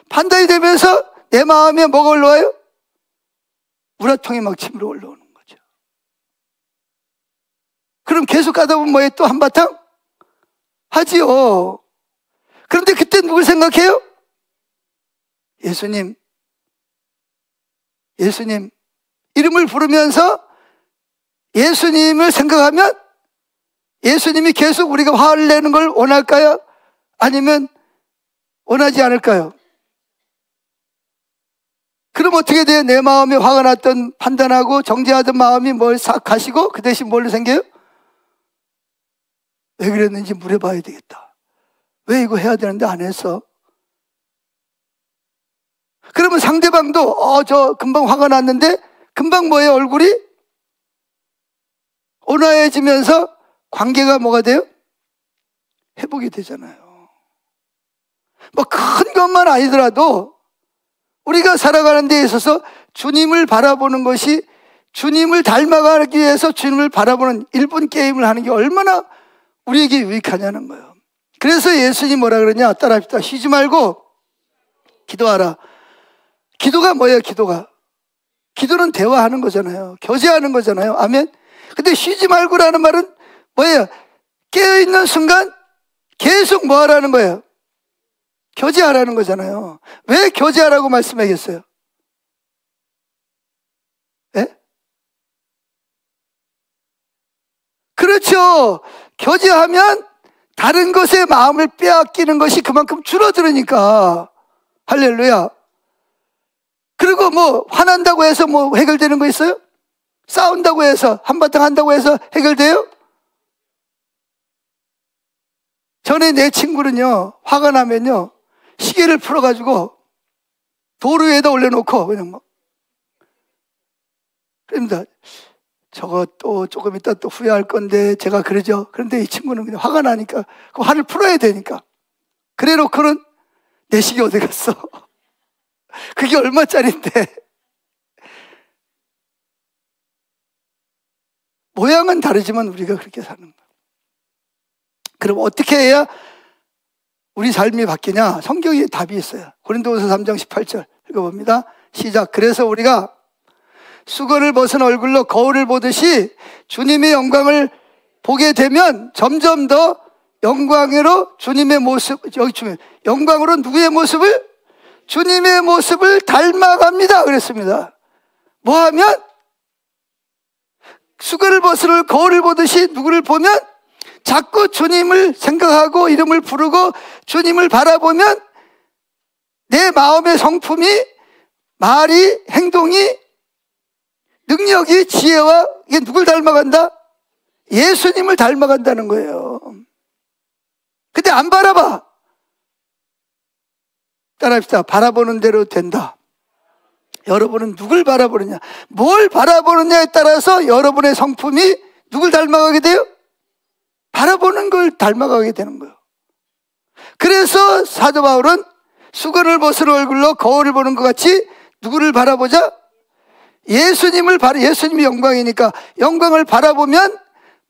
판단이 되면서 내 마음에 뭐가 올라와요? 우라통이 막 치밀어 올라오는 거죠. 그럼 계속 가다 보면 뭐예요? 또 한바탕 하지요. 그런데 그때 누굴 생각해요? 예수님 이름을 부르면서 예수님을 생각하면 예수님이 계속 우리가 화를 내는 걸 원할까요? 아니면 원하지 않을까요? 그럼 어떻게 돼요? 내 마음에 화가 났던 판단하고 정죄하던 마음이 뭘 싹 가시고 그 대신 뭘로 생겨요? 왜 그랬는지 물어봐야 되겠다. 왜 이거 해야 되는데 안 했어? 그러면 상대방도 저 금방 화가 났는데 금방 뭐예요? 얼굴이 온화해지면서 관계가 뭐가 돼요? 회복이 되잖아요. 뭐 큰 것만 아니더라도 우리가 살아가는 데 있어서 주님을 바라보는 것이, 주님을 닮아가기 위해서 주님을 바라보는 1분 게임을 하는 게 얼마나 우리에게 유익하냐는 거예요. 그래서 예수님이 뭐라 그러냐? 따라합시다. 쉬지 말고 기도하라. 기도가 뭐예요? 기도는 대화하는 거잖아요. 교제하는 거잖아요. 아멘. 근데 쉬지 말고라는 말은 뭐예요? 깨어있는 순간 계속 뭐 하라는 거예요? 교제하라는 거잖아요. 왜 교제하라고 말씀하겠어요? 예? 그렇죠. 교제하면 다른 것에 마음을 빼앗기는 것이 그만큼 줄어들으니까. 할렐루야. 그리고 뭐 화난다고 해서 뭐 해결되는 거 있어요? 싸운다고 해서, 한바탕 한다고 해서 해결돼요? 전에 내 친구는요, 화가 나면요, 시계를 풀어가지고 도로 위에다 올려놓고 그냥 뭐 그럽니다. 저거 또 조금 이따 또 후회할 건데 제가 그러죠. 그런데 이 친구는 그냥 화가 나니까 그 화를 풀어야 되니까 그래 놓고는 내 시계 어디 갔어? 그게 얼마짜린데? 모양은 다르지만 우리가 그렇게 사는 거예요. 그럼 어떻게 해야 우리 삶이 바뀌냐? 성경에 답이 있어요. 고린도후서 3장 18절 읽어봅니다. 시작. 그래서 우리가 수건을 벗은 얼굴로 거울을 보듯이 주님의 영광을 보게 되면 점점 더 영광으로 주님의 모습, 여기 중에 영광으로 누구의 모습을? 주님의 모습을 닮아갑니다. 그랬습니다. 뭐 하면? 수건을 벗은 거울을 보듯이 누구를 보면 자꾸 주님을 생각하고 이름을 부르고 주님을 바라보면 내 마음의 성품이, 말이, 행동이, 능력이, 지혜와 이게 누굴 닮아간다? 예수님을 닮아간다는 거예요. 근데 안 바라봐. 따라합시다. 바라보는 대로 된다. 여러분은 누굴 바라보느냐, 뭘 바라보느냐에 따라서 여러분의 성품이 누굴 닮아가게 돼요? 바라보는 걸 닮아가게 되는 거예요. 그래서 사도 바울은 수건을 벗은 얼굴로 거울을 보는 것 같이 누구를 바라보자? 예수님이 영광이니까 영광을 바라보면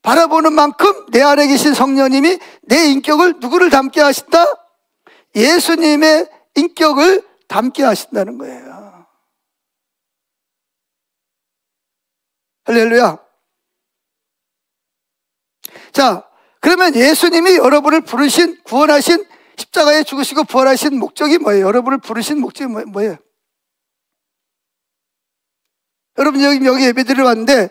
바라보는 만큼 내 안에 계신 성령님이 내 인격을 누구를 닮게 하신다? 예수님의 인격을 닮게 하신다는 거예요. 할렐루야. 자, 그러면 예수님이 여러분을 부르신, 구원하신, 십자가에 죽으시고 부활하신 목적이 뭐예요? 여러분을 부르신 목적이 뭐예요? 여러분 여기 예배드리러 왔는데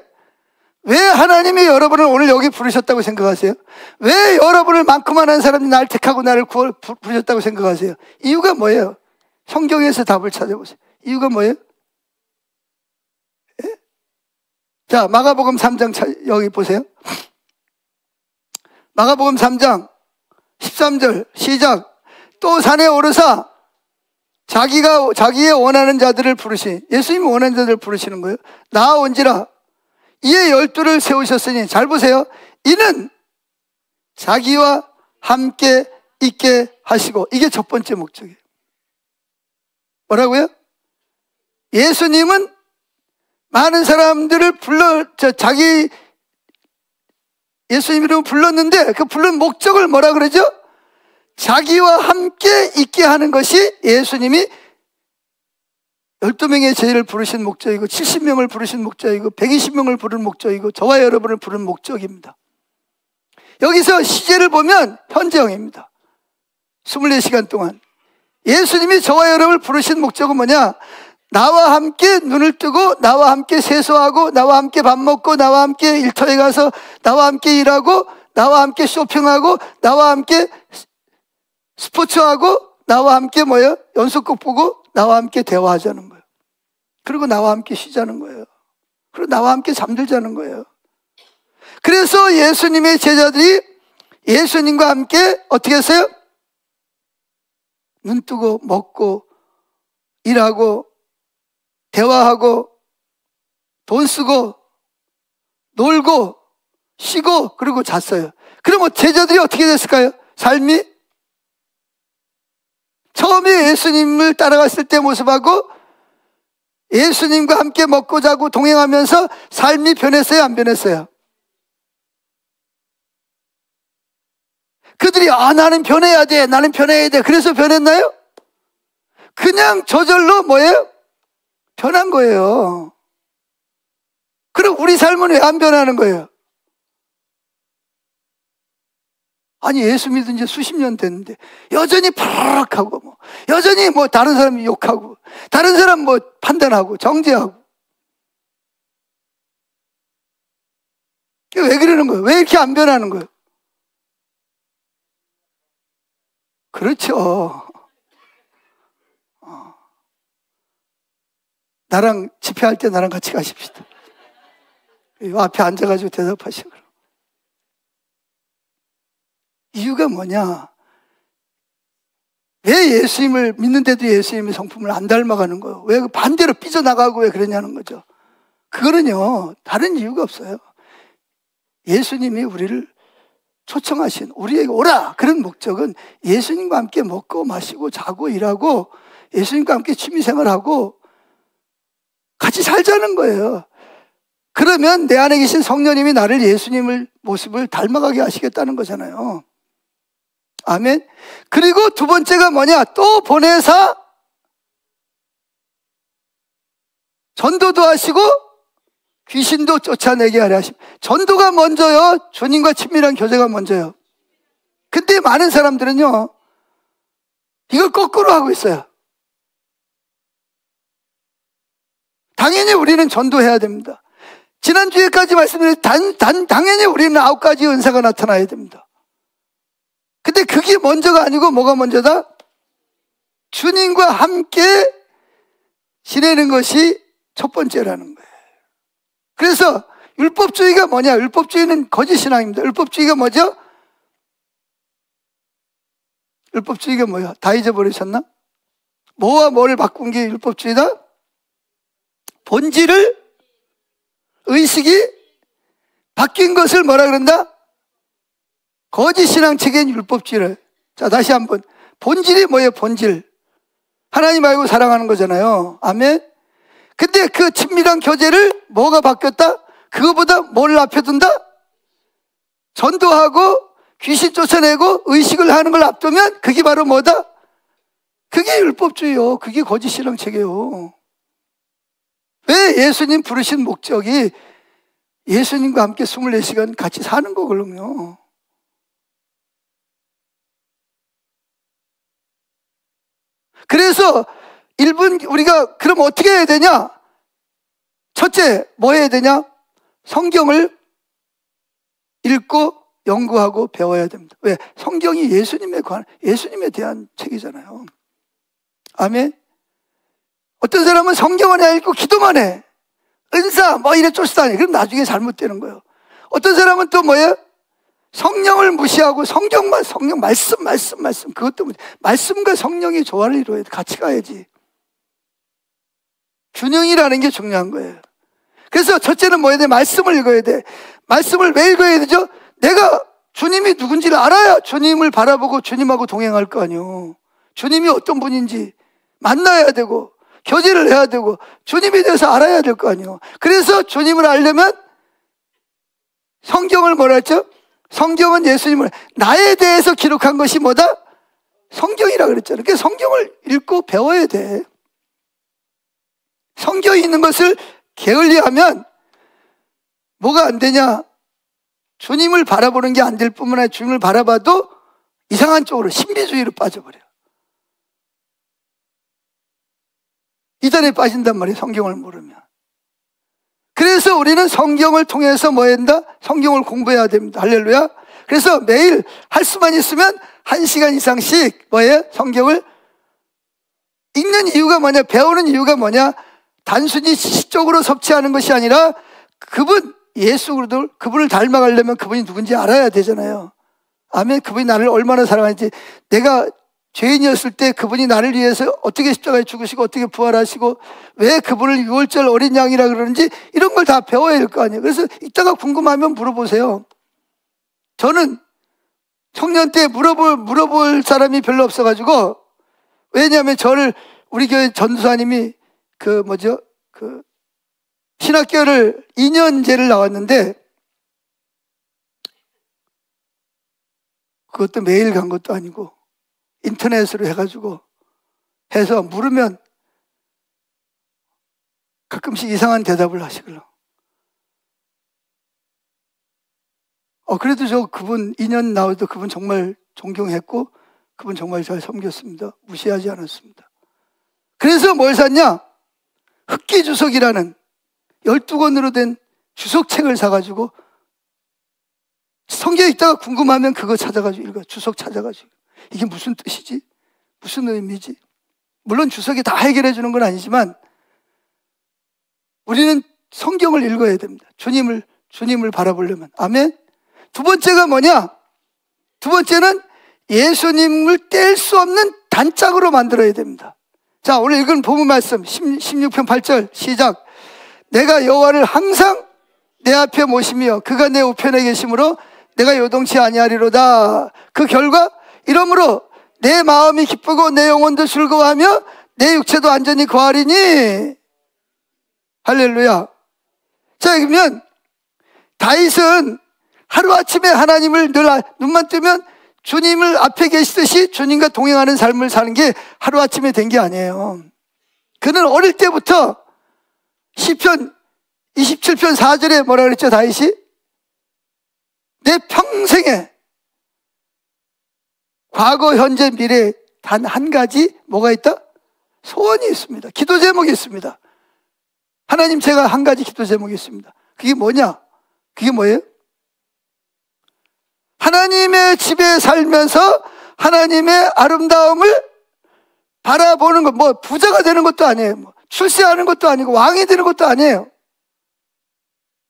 왜 하나님이 여러분을 오늘 여기 부르셨다고 생각하세요? 왜 여러분을 많고만한 사람이 날 택하고 나를 부르셨다고 생각하세요? 이유가 뭐예요? 성경에서 답을 찾아보세요. 이유가 뭐예요? 예? 자, 마가복음 3장 여기 보세요. 마가복음 3장 13절 시작. 또 산에 오르사 자기의 원하는 자들을 예수님이 원하는 자들을 부르시는 거예요. 나아온지라 이에 12를 세우셨으니, 잘 보세요. 이는 자기와 함께 있게 하시고, 이게 첫 번째 목적이에요. 뭐라고요? 예수님은 많은 사람들을 예수님 이름으로 불렀는데, 그 부른 목적을 뭐라 그러죠? 자기와 함께 있게 하는 것이 예수님이 12명의 제자를 부르신 목적이고, 70명을 부르신 목적이고, 120명을 부른 목적이고, 저와 여러분을 부른 목적입니다. 여기서 시제를 보면 현재형입니다. 24시간 동안 예수님이 저와 여러분을 부르신 목적은 뭐냐? 나와 함께 눈을 뜨고, 나와 함께 세수하고, 나와 함께 밥 먹고, 나와 함께 일터에 가서 나와 함께 일하고, 나와 함께 쇼핑하고, 나와 함께 스포츠하고, 나와 함께 연속극 보고, 나와 함께 대화하자는 거예요. 그리고 나와 함께 쉬자는 거예요. 그리고 나와 함께 잠들자는 거예요. 그래서 예수님의 제자들이 예수님과 함께 어떻게 했어요? 눈 뜨고 먹고 일하고 대화하고 돈 쓰고 놀고 쉬고 그리고 잤어요. 그러면 제자들이 어떻게 됐을까요? 삶이 처음에 예수님을 따라갔을 때 모습하고 예수님과 함께 먹고 자고 동행하면서 삶이 변했어요? 안 변했어요? 그들이 나는 변해야 돼, 나는 변해야 돼, 그래서 변했나요? 그냥 저절로 변한 거예요. 그럼 우리 삶은 왜 안 변하는 거예요? 아니, 예수 믿은 지 수십 년 됐는데 여전히 파락하고 여전히 다른 사람 욕하고 다른 사람 판단하고 정죄하고. 왜 그러는 거예요? 왜 이렇게 안 변하는 거예요? 그렇죠. 나랑 집회할 때 나랑 같이 가십시다. 이 앞에 앉아가지고 대답하시고. 이유가 뭐냐? 왜 예수님을 믿는데도 예수님의 성품을 안 닮아가는 거예요? 왜 반대로 삐져나가고 왜 그러냐는 거죠. 그거는요, 다른 이유가 없어요. 예수님이 우리를 초청하신, 우리에게 오라! 그런 목적은 예수님과 함께 먹고 마시고 자고 일하고 예수님과 함께 취미생활하고 같이 살자는 거예요. 그러면 내 안에 계신 성령님이 나를 예수님을 모습을 닮아가게 하시겠다는 거잖아요. 아멘. 그리고 두 번째가 뭐냐? 또 보내사 전도도 하시고 귀신도 쫓아내게 하려 하십니다. 전도가 먼저요, 주님과 친밀한 교제가 먼저요. 근데 많은 사람들은요, 이걸 거꾸로 하고 있어요. 당연히 우리는 전도해야 됩니다. 지난주에까지 말씀드린 당연히 우리는 9가지 은사가 나타나야 됩니다. 근데 그게 먼저가 아니고 뭐가 먼저다? 주님과 함께 지내는 것이 첫 번째라는 거예요. 그래서 율법주의가 뭐냐? 율법주의는 거짓신앙입니다. 율법주의가 뭐죠? 율법주의가 뭐야? 다 잊어버리셨나? 뭐와 뭐를 바꾼 게 율법주의다? 본질을, 의식이 바뀐 것을 뭐라 그런다? 거짓신앙책인 율법주의를. 자, 다시 한번. 본질이 뭐예요? 본질. 하나님 알고 사랑하는 거잖아요. 아멘. 근데 그 친밀한 교제를 뭐가 바뀌었다? 그거보다 뭘 앞에 둔다? 전도하고 귀신 쫓아내고 의식을 하는 걸 앞두면 그게 바로 뭐다? 그게 율법주의요. 그게 거짓신앙책이에요. 왜 예수님 부르신 목적이 예수님과 함께 24시간 같이 사는 거거든요. 그래서 1분 우리가 그럼 어떻게 해야 되냐? 첫째, 뭐 해야 되냐? 성경을 읽고 연구하고 배워야 됩니다. 왜? 성경이 예수님에 대한 책이잖아요. 아멘. 어떤 사람은 성경을 읽고 기도만 해. 은사 이래 쫓아다니. 그럼 나중에 잘못되는 거예요. 어떤 사람은 또 뭐예요? 성령을 무시하고 성경 말씀 그것도 말씀과 성령이 조화를 이루어야 돼. 같이 가야지. 균형이라는 게 중요한 거예요. 그래서 첫째는 뭐 해야 돼? 말씀을 읽어야 돼. 말씀을 왜 읽어야 되죠? 내가 주님이 누군지를 알아야 주님을 바라보고 주님하고 동행할 거 아니에요. 주님이 어떤 분인지 만나야 되고 교제를 해야 되고 주님에 대해서 알아야 될 거 아니에요. 그래서 주님을 알려면 성경을 뭐라 했죠? 성경은 예수님을 나에 대해서 기록한 것이 뭐다? 성경이라 그랬잖아요. 그러니까 성경을 읽고 배워야 돼. 성경에 있는 것을 게을리하면 뭐가 안 되냐? 주님을 바라보는 게 안 될 뿐만 아니라 주님을 바라봐도 이상한 쪽으로 신비주의로 빠져버려요. 이단에 빠진단 말이에요. 성경을 모르면. 그래서 우리는 성경을 통해서 뭐 해야 된다? 성경을 공부해야 됩니다. 할렐루야. 그래서 매일 할 수만 있으면 1시간 이상씩 뭐예요? 성경을 읽는 이유가 뭐냐? 배우는 이유가 뭐냐? 단순히 지식적으로 섭취하는 것이 아니라 그분 예수 그리스도 그분을 닮아가려면 그분이 누군지 알아야 되잖아요. 아멘. 그분이 나를 얼마나 사랑하는지, 내가 죄인이었을 때 그분이 나를 위해서 어떻게 십자가에 죽으시고 어떻게 부활하시고 왜 그분을 6월절 어린 양이라 그러는지 이런 걸 다 배워야 될 거 아니에요. 그래서 이따가 궁금하면 물어보세요. 저는 청년 때 물어볼 사람이 별로 없어가지고, 왜냐하면 저를 우리 교회 전도사님이 신학교를 2년제를 나왔는데 그것도 매일 간 것도 아니고 인터넷으로 해가지고 해서 물으면 가끔씩 이상한 대답을 하시길래 그래도 저 그분 2년 나와도 그분 정말 존경했고 그분 정말 잘 섬겼습니다. 무시하지 않았습니다. 그래서 뭘 샀냐? 흑기주석이라는 12권으로 된 주석책을 사가지고 성경 읽다가 궁금하면 그거 찾아가지고 읽어. 주석 찾아가지고 이게 무슨 뜻이지? 무슨 의미지? 물론 주석이 다 해결해 주는 건 아니지만 우리는 성경을 읽어야 됩니다. 주님을 바라보려면. 아멘. 두 번째가 뭐냐? 두 번째는 예수님을 뗄 수 없는 단짝으로 만들어야 됩니다. 자, 오늘 읽은 본문 말씀 16편 8절 시작. 내가 여호와를 항상 내 앞에 모시며 그가 내 우편에 계심으로 내가 요동치 아니하리로다. 그 결과 이러므로 내 마음이 기쁘고 내 영혼도 즐거워하며 내 육체도 안전히 거하리니. 할렐루야. 자, 그러면 다윗은 하루아침에 하나님을 늘 눈만 뜨면 주님을 앞에 계시듯이 주님과 동행하는 삶을 사는 게 하루아침에 된 게 아니에요. 그는 어릴 때부터 시편 27편 4절에 뭐라 그랬죠? 다윗이 내 평생에 과거 현재 미래 단 한 가지 뭐가 있다? 소원이 있습니다. 기도 제목이 있습니다. 하나님, 제가 한 가지 기도 제목이 있습니다. 그게 뭐냐? 그게 뭐예요? 하나님의 집에 살면서 하나님의 아름다움을 바라보는 것. 뭐 부자가 되는 것도 아니에요. 뭐 출세하는 것도 아니고 왕이 되는 것도 아니에요.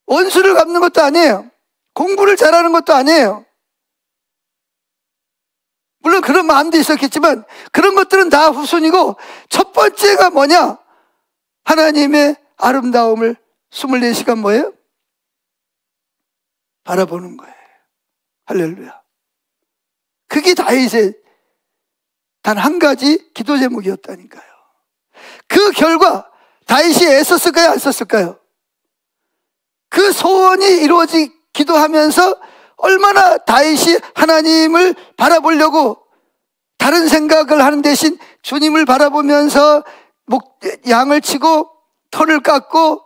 원수를 갚는 것도 아니에요. 공부를 잘하는 것도 아니에요. 물론 그런 마음도 있었겠지만 그런 것들은 다 후순이고, 첫 번째가 뭐냐? 하나님의 아름다움을 24시간 뭐예요? 바라보는 거예요. 할렐루야. 그게 다윗의 단 한 가지 기도 제목이었다니까요. 그 결과 다윗이 애썼을까요? 안 썼을까요? 그 소원이 이루어지기도 하면서 얼마나 다윗이 하나님을 바라보려고 다른 생각을 하는 대신 주님을 바라보면서 양을 치고 털을 깎고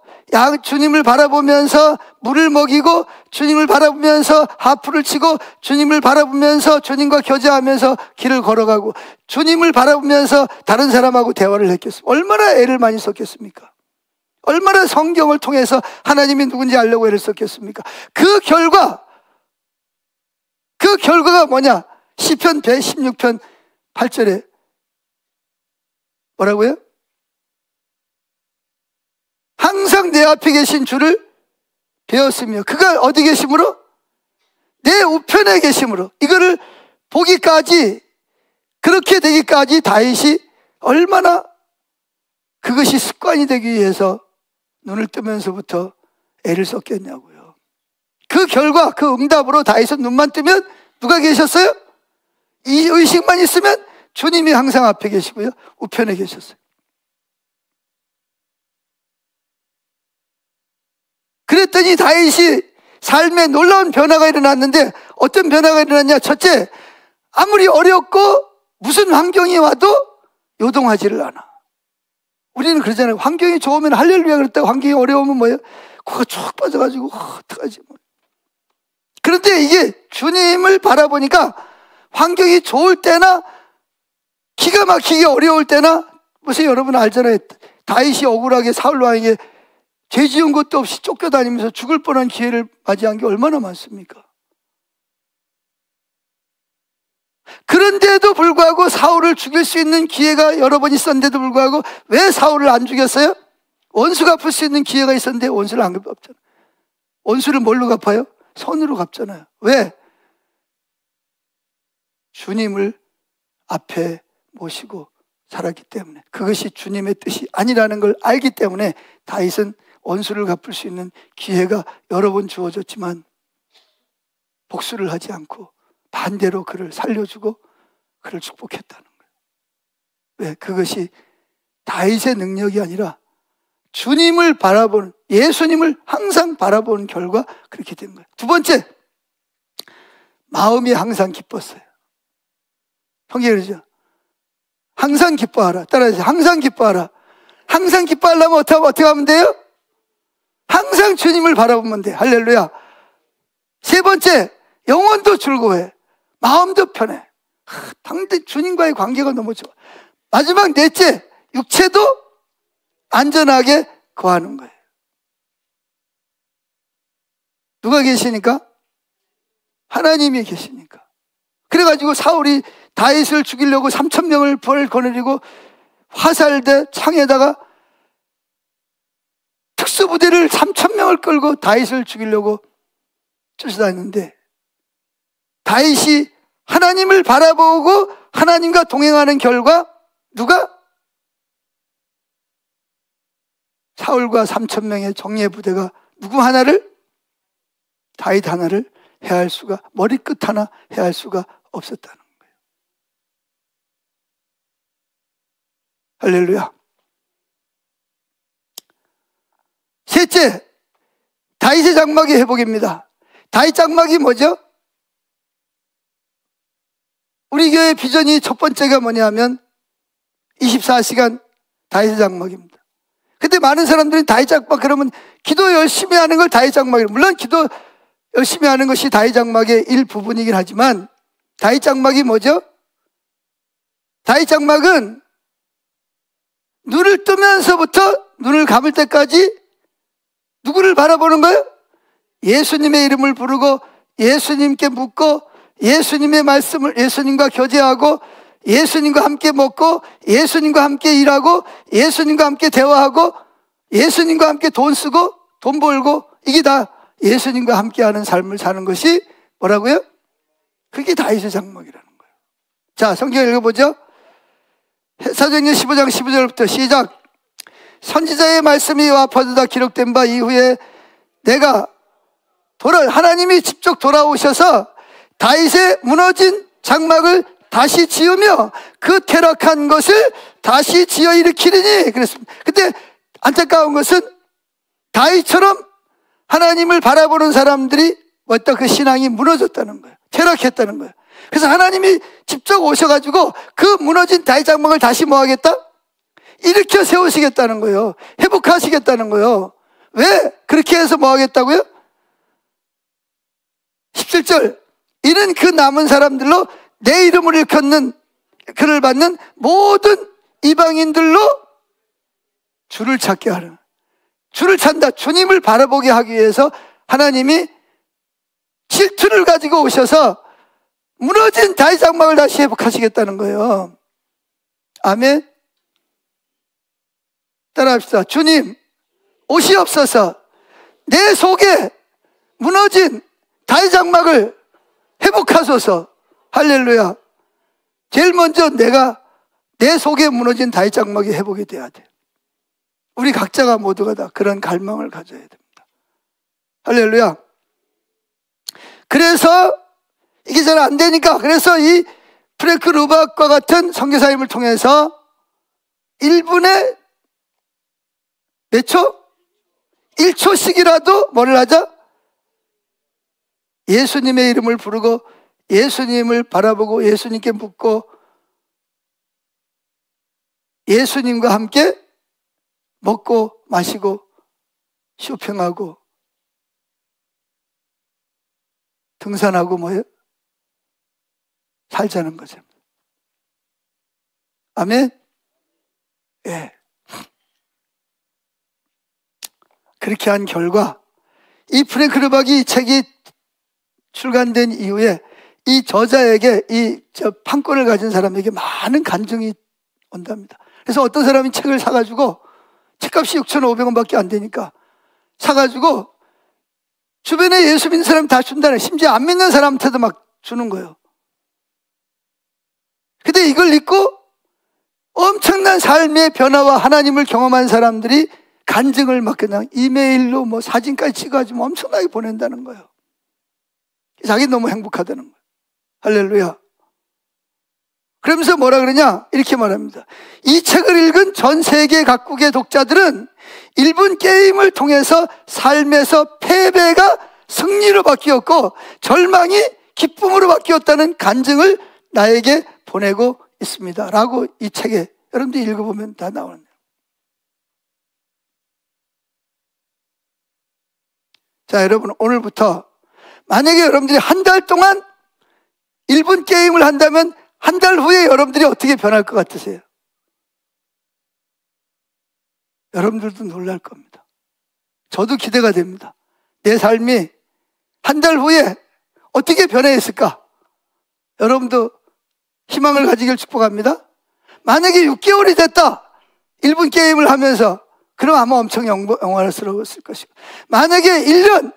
주님을 바라보면서 물을 먹이고 주님을 바라보면서 하프를 치고 주님을 바라보면서 주님과 교제하면서 길을 걸어가고 주님을 바라보면서 다른 사람하고 대화를 했겠습니까? 얼마나 애를 많이 썼겠습니까? 얼마나 성경을 통해서 하나님이 누군지 알려고 애를 썼겠습니까? 그 결과가 뭐냐? 시편 116편 8절에 뭐라고요? 항상 내 앞에 계신 주를 배웠으며 그가 어디 계심으로? 내 우편에 계심으로, 이거를 보기까지, 그렇게 되기까지 다윗이 얼마나 그것이 습관이 되기 위해서 눈을 뜨면서부터 애를 썼겠냐고요. 그 결과, 그 응답으로 다윗은 눈만 뜨면 누가 계셨어요? 이 의식만 있으면 주님이 항상 앞에 계시고요, 우편에 계셨어요. 그랬더니 다윗이 삶에 놀라운 변화가 일어났는데, 어떤 변화가 일어났냐? 첫째, 아무리 어렵고 무슨 환경이 와도 요동하지를 않아. 우리는 그러잖아요. 환경이 좋으면 할렐루야 그랬다고, 환경이 어려우면 뭐예요? 코가 쭉 빠져가지고 어떡하지 뭐. 그런데 이게 주님을 바라보니까 환경이 좋을 때나 기가 막히게 어려울 때나, 보세요, 여러분 알잖아요. 다윗이 억울하게 사울 왕에게 죄 지은 것도 없이 쫓겨다니면서 죽을 뻔한 기회를 맞이한 게 얼마나 많습니까? 그런데도 불구하고 사울을 죽일 수 있는 기회가 여러 번 있었는데도 불구하고 왜 사울을 안 죽였어요? 원수 갚을 수 있는 기회가 있었는데 원수를 안 갚았잖아요. 원수를 뭘로 갚아요? 손으로 갚잖아요. 왜? 주님을 앞에 모시고 살았기 때문에, 그것이 주님의 뜻이 아니라는 걸 알기 때문에 다윗은 원수를 갚을 수 있는 기회가 여러 번 주어졌지만 복수를 하지 않고 반대로 그를 살려주고 그를 축복했다는 거예요. 왜? 그것이 다윗의 능력이 아니라 주님을 바라보는, 예수님을 항상 바라보는 결과 그렇게 된 거예요. 두 번째, 마음이 항상 기뻤어요. 성경에 그러죠. 항상 기뻐하라. 따라하세요. 항상 기뻐하라. 항상 기뻐하려면 어떻게 하면 돼요? 항상 주님을 바라보면 돼. 할렐루야. 세 번째, 영혼도 즐거워해. 마음도 편해. 당대 주님과의 관계가 너무 좋아. 마지막 넷째, 육체도 안전하게 거하는 거예요. 누가 계시니까? 하나님이 계시니까. 그래가지고 사울이 다윗을 죽이려고 3,000명을 벌 거느리고 화살대 창에다가 특수부대를 3,000명을 끌고 다윗을 죽이려고 쫓아다녔는데, 다윗이 하나님을 바라보고 하나님과 동행하는 결과 누가? 사울과 3,000명의 정예부대가 누구 하나를? 다윗 하나를 해할 수가, 머리끝 하나 해할 수가 없었다는 거예요. 할렐루야. 셋째, 다윗의 장막의 회복입니다. 다윗 장막이 뭐죠? 우리 교회 비전이 첫 번째가 뭐냐면 24시간 다윗의 장막입니다. 근데 많은 사람들이 다윗 장막 그러면 기도 열심히 하는 걸 다윗 장막이에요. 물론 기도 열심히 하는 것이 다윗 장막의 일부분이긴 하지만, 다윗 장막이 뭐죠? 다윗 장막은 눈을 뜨면서부터 눈을 감을 때까지 누구를 바라보는 거예요? 예수님의 이름을 부르고 예수님께 묻고 예수님의 말씀을, 예수님과 교제하고 예수님과 함께 먹고 예수님과 함께 일하고 예수님과 함께 대화하고 예수님과 함께 돈 쓰고 돈 벌고, 이게 다 예수님과 함께하는 삶을 사는 것이 뭐라고요? 그게 다윗의 장막이라는 거예요. 자, 성경 읽어보죠. 사도행전 15장 15절부터 시작. 선지자의 말씀이 이와 퍼져다 기록된 바 이후에 내가 하나님이 직접 돌아오셔서 다윗의 무너진 장막을 다시 지으며 그 퇴락한 것을 다시 지어 일으키리니 그랬습니다. 근데 안타까운 것은 다윗처럼 하나님을 바라보는 사람들이 어떤 그 신앙이 무너졌다는 거예요. 퇴락했다는 거예요. 그래서 하나님이 직접 오셔가지고 그 무너진 다윗 장막을 다시 뭐 하겠다? 일으켜 세우시겠다는 거예요. 회복하시겠다는 거예요. 왜? 그렇게 해서 뭐 하겠다고요? 17절, 이는 그 남은 사람들로 내 이름을 일컫는 그를 받는 모든 이방인들로 주를 찾게 하는, 주를 찾는다, 주님을 바라보게 하기 위해서 하나님이 질투를 가지고 오셔서 무너진 다윗 장막을 다시 회복하시겠다는 거예요. 아멘. 따라합시다. 주님 오시옵소서. 내 속에 무너진 다윗 장막을 회복하소서. 할렐루야. 제일 먼저 내 속에 무너진 다윗 장막이 회복이 돼야 돼. 우리 각자가 모두가 다 그런 갈망을 가져야 됩니다. 할렐루야. 그래서 이게 잘 안 되니까, 그래서 이 프랭크 루박과 같은 선교사님을 통해서 1분에 몇 초? 1초씩이라도 뭐를 하자? 예수님의 이름을 부르고 예수님을 바라보고 예수님께 묻고 예수님과 함께 먹고 마시고 쇼핑하고 등산하고 뭐예요? 살자는 거죠. 아멘? 예. 그렇게 한 결과 이 프랭크 루박이 이 책이 출간된 이후에 이 저자에게 저 판권을 가진 사람에게 많은 간증이 온답니다. 그래서 어떤 사람이 책을 사가지고 책값이 6,500원밖에 안 되니까 사가지고 주변에 예수 믿는 사람 다 준다네. 심지어 안 믿는 사람한테도 막 주는 거예요. 근데 이걸 읽고 엄청난 삶의 변화와 하나님을 경험한 사람들이 간증을 막 그냥 이메일로 뭐 사진까지 찍어가지고 엄청나게 보낸다는 거예요. 자기 너무 행복하다는 거예요. 할렐루야. 그러면서 뭐라 그러냐? 이렇게 말합니다. 이 책을 읽은 전 세계 각국의 독자들은 1분 게임을 통해서 삶에서 패배가 승리로 바뀌었고 절망이 기쁨으로 바뀌었다는 간증을 나에게 보내고 있습니다. 라고 이 책에 여러분들이 읽어보면 다 나오네요. 자, 여러분, 오늘부터 만약에 여러분들이 한 달 동안 1분 게임을 한다면 한 달 후에 여러분들이 어떻게 변할 것 같으세요? 여러분들도 놀랄 겁니다. 저도 기대가 됩니다. 내 삶이 한 달 후에 어떻게 변해 있을까? 여러분도 희망을 가지길 축복합니다. 만약에 6개월이 됐다. 1분 게임을 하면서 그럼 아마 엄청 영화스러웠을 것이고, 만약에 1년,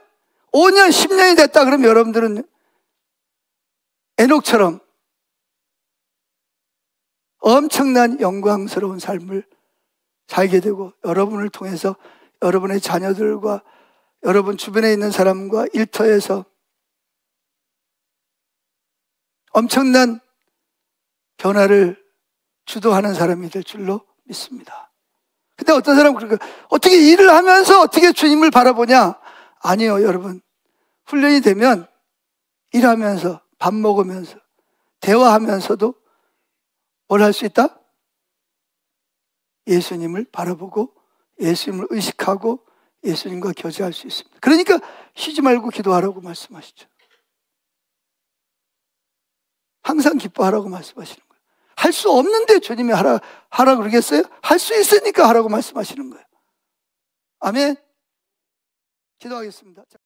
5년, 10년이 됐다. 그럼 여러분들은 에녹처럼 엄청난 영광스러운 삶을 살게 되고 여러분을 통해서 여러분의 자녀들과 여러분 주변에 있는 사람과 일터에서 엄청난 변화를 주도하는 사람이 될 줄로 믿습니다. 근데 어떤 사람은 그러니까 어떻게 일을 하면서 어떻게 주님을 바라보냐? 아니요, 여러분. 훈련이 되면 일하면서 밥 먹으면서 대화하면서도 뭘 할 수 있다? 예수님을 바라보고 예수님을 의식하고 예수님과 교제할 수 있습니다. 그러니까 쉬지 말고 기도하라고 말씀하시죠. 항상 기뻐하라고 말씀하시는 거예요. 할 수 없는데 주님이 하라 그러겠어요? 할 수 있으니까 하라고 말씀하시는 거예요. 아멘. 기도하겠습니다.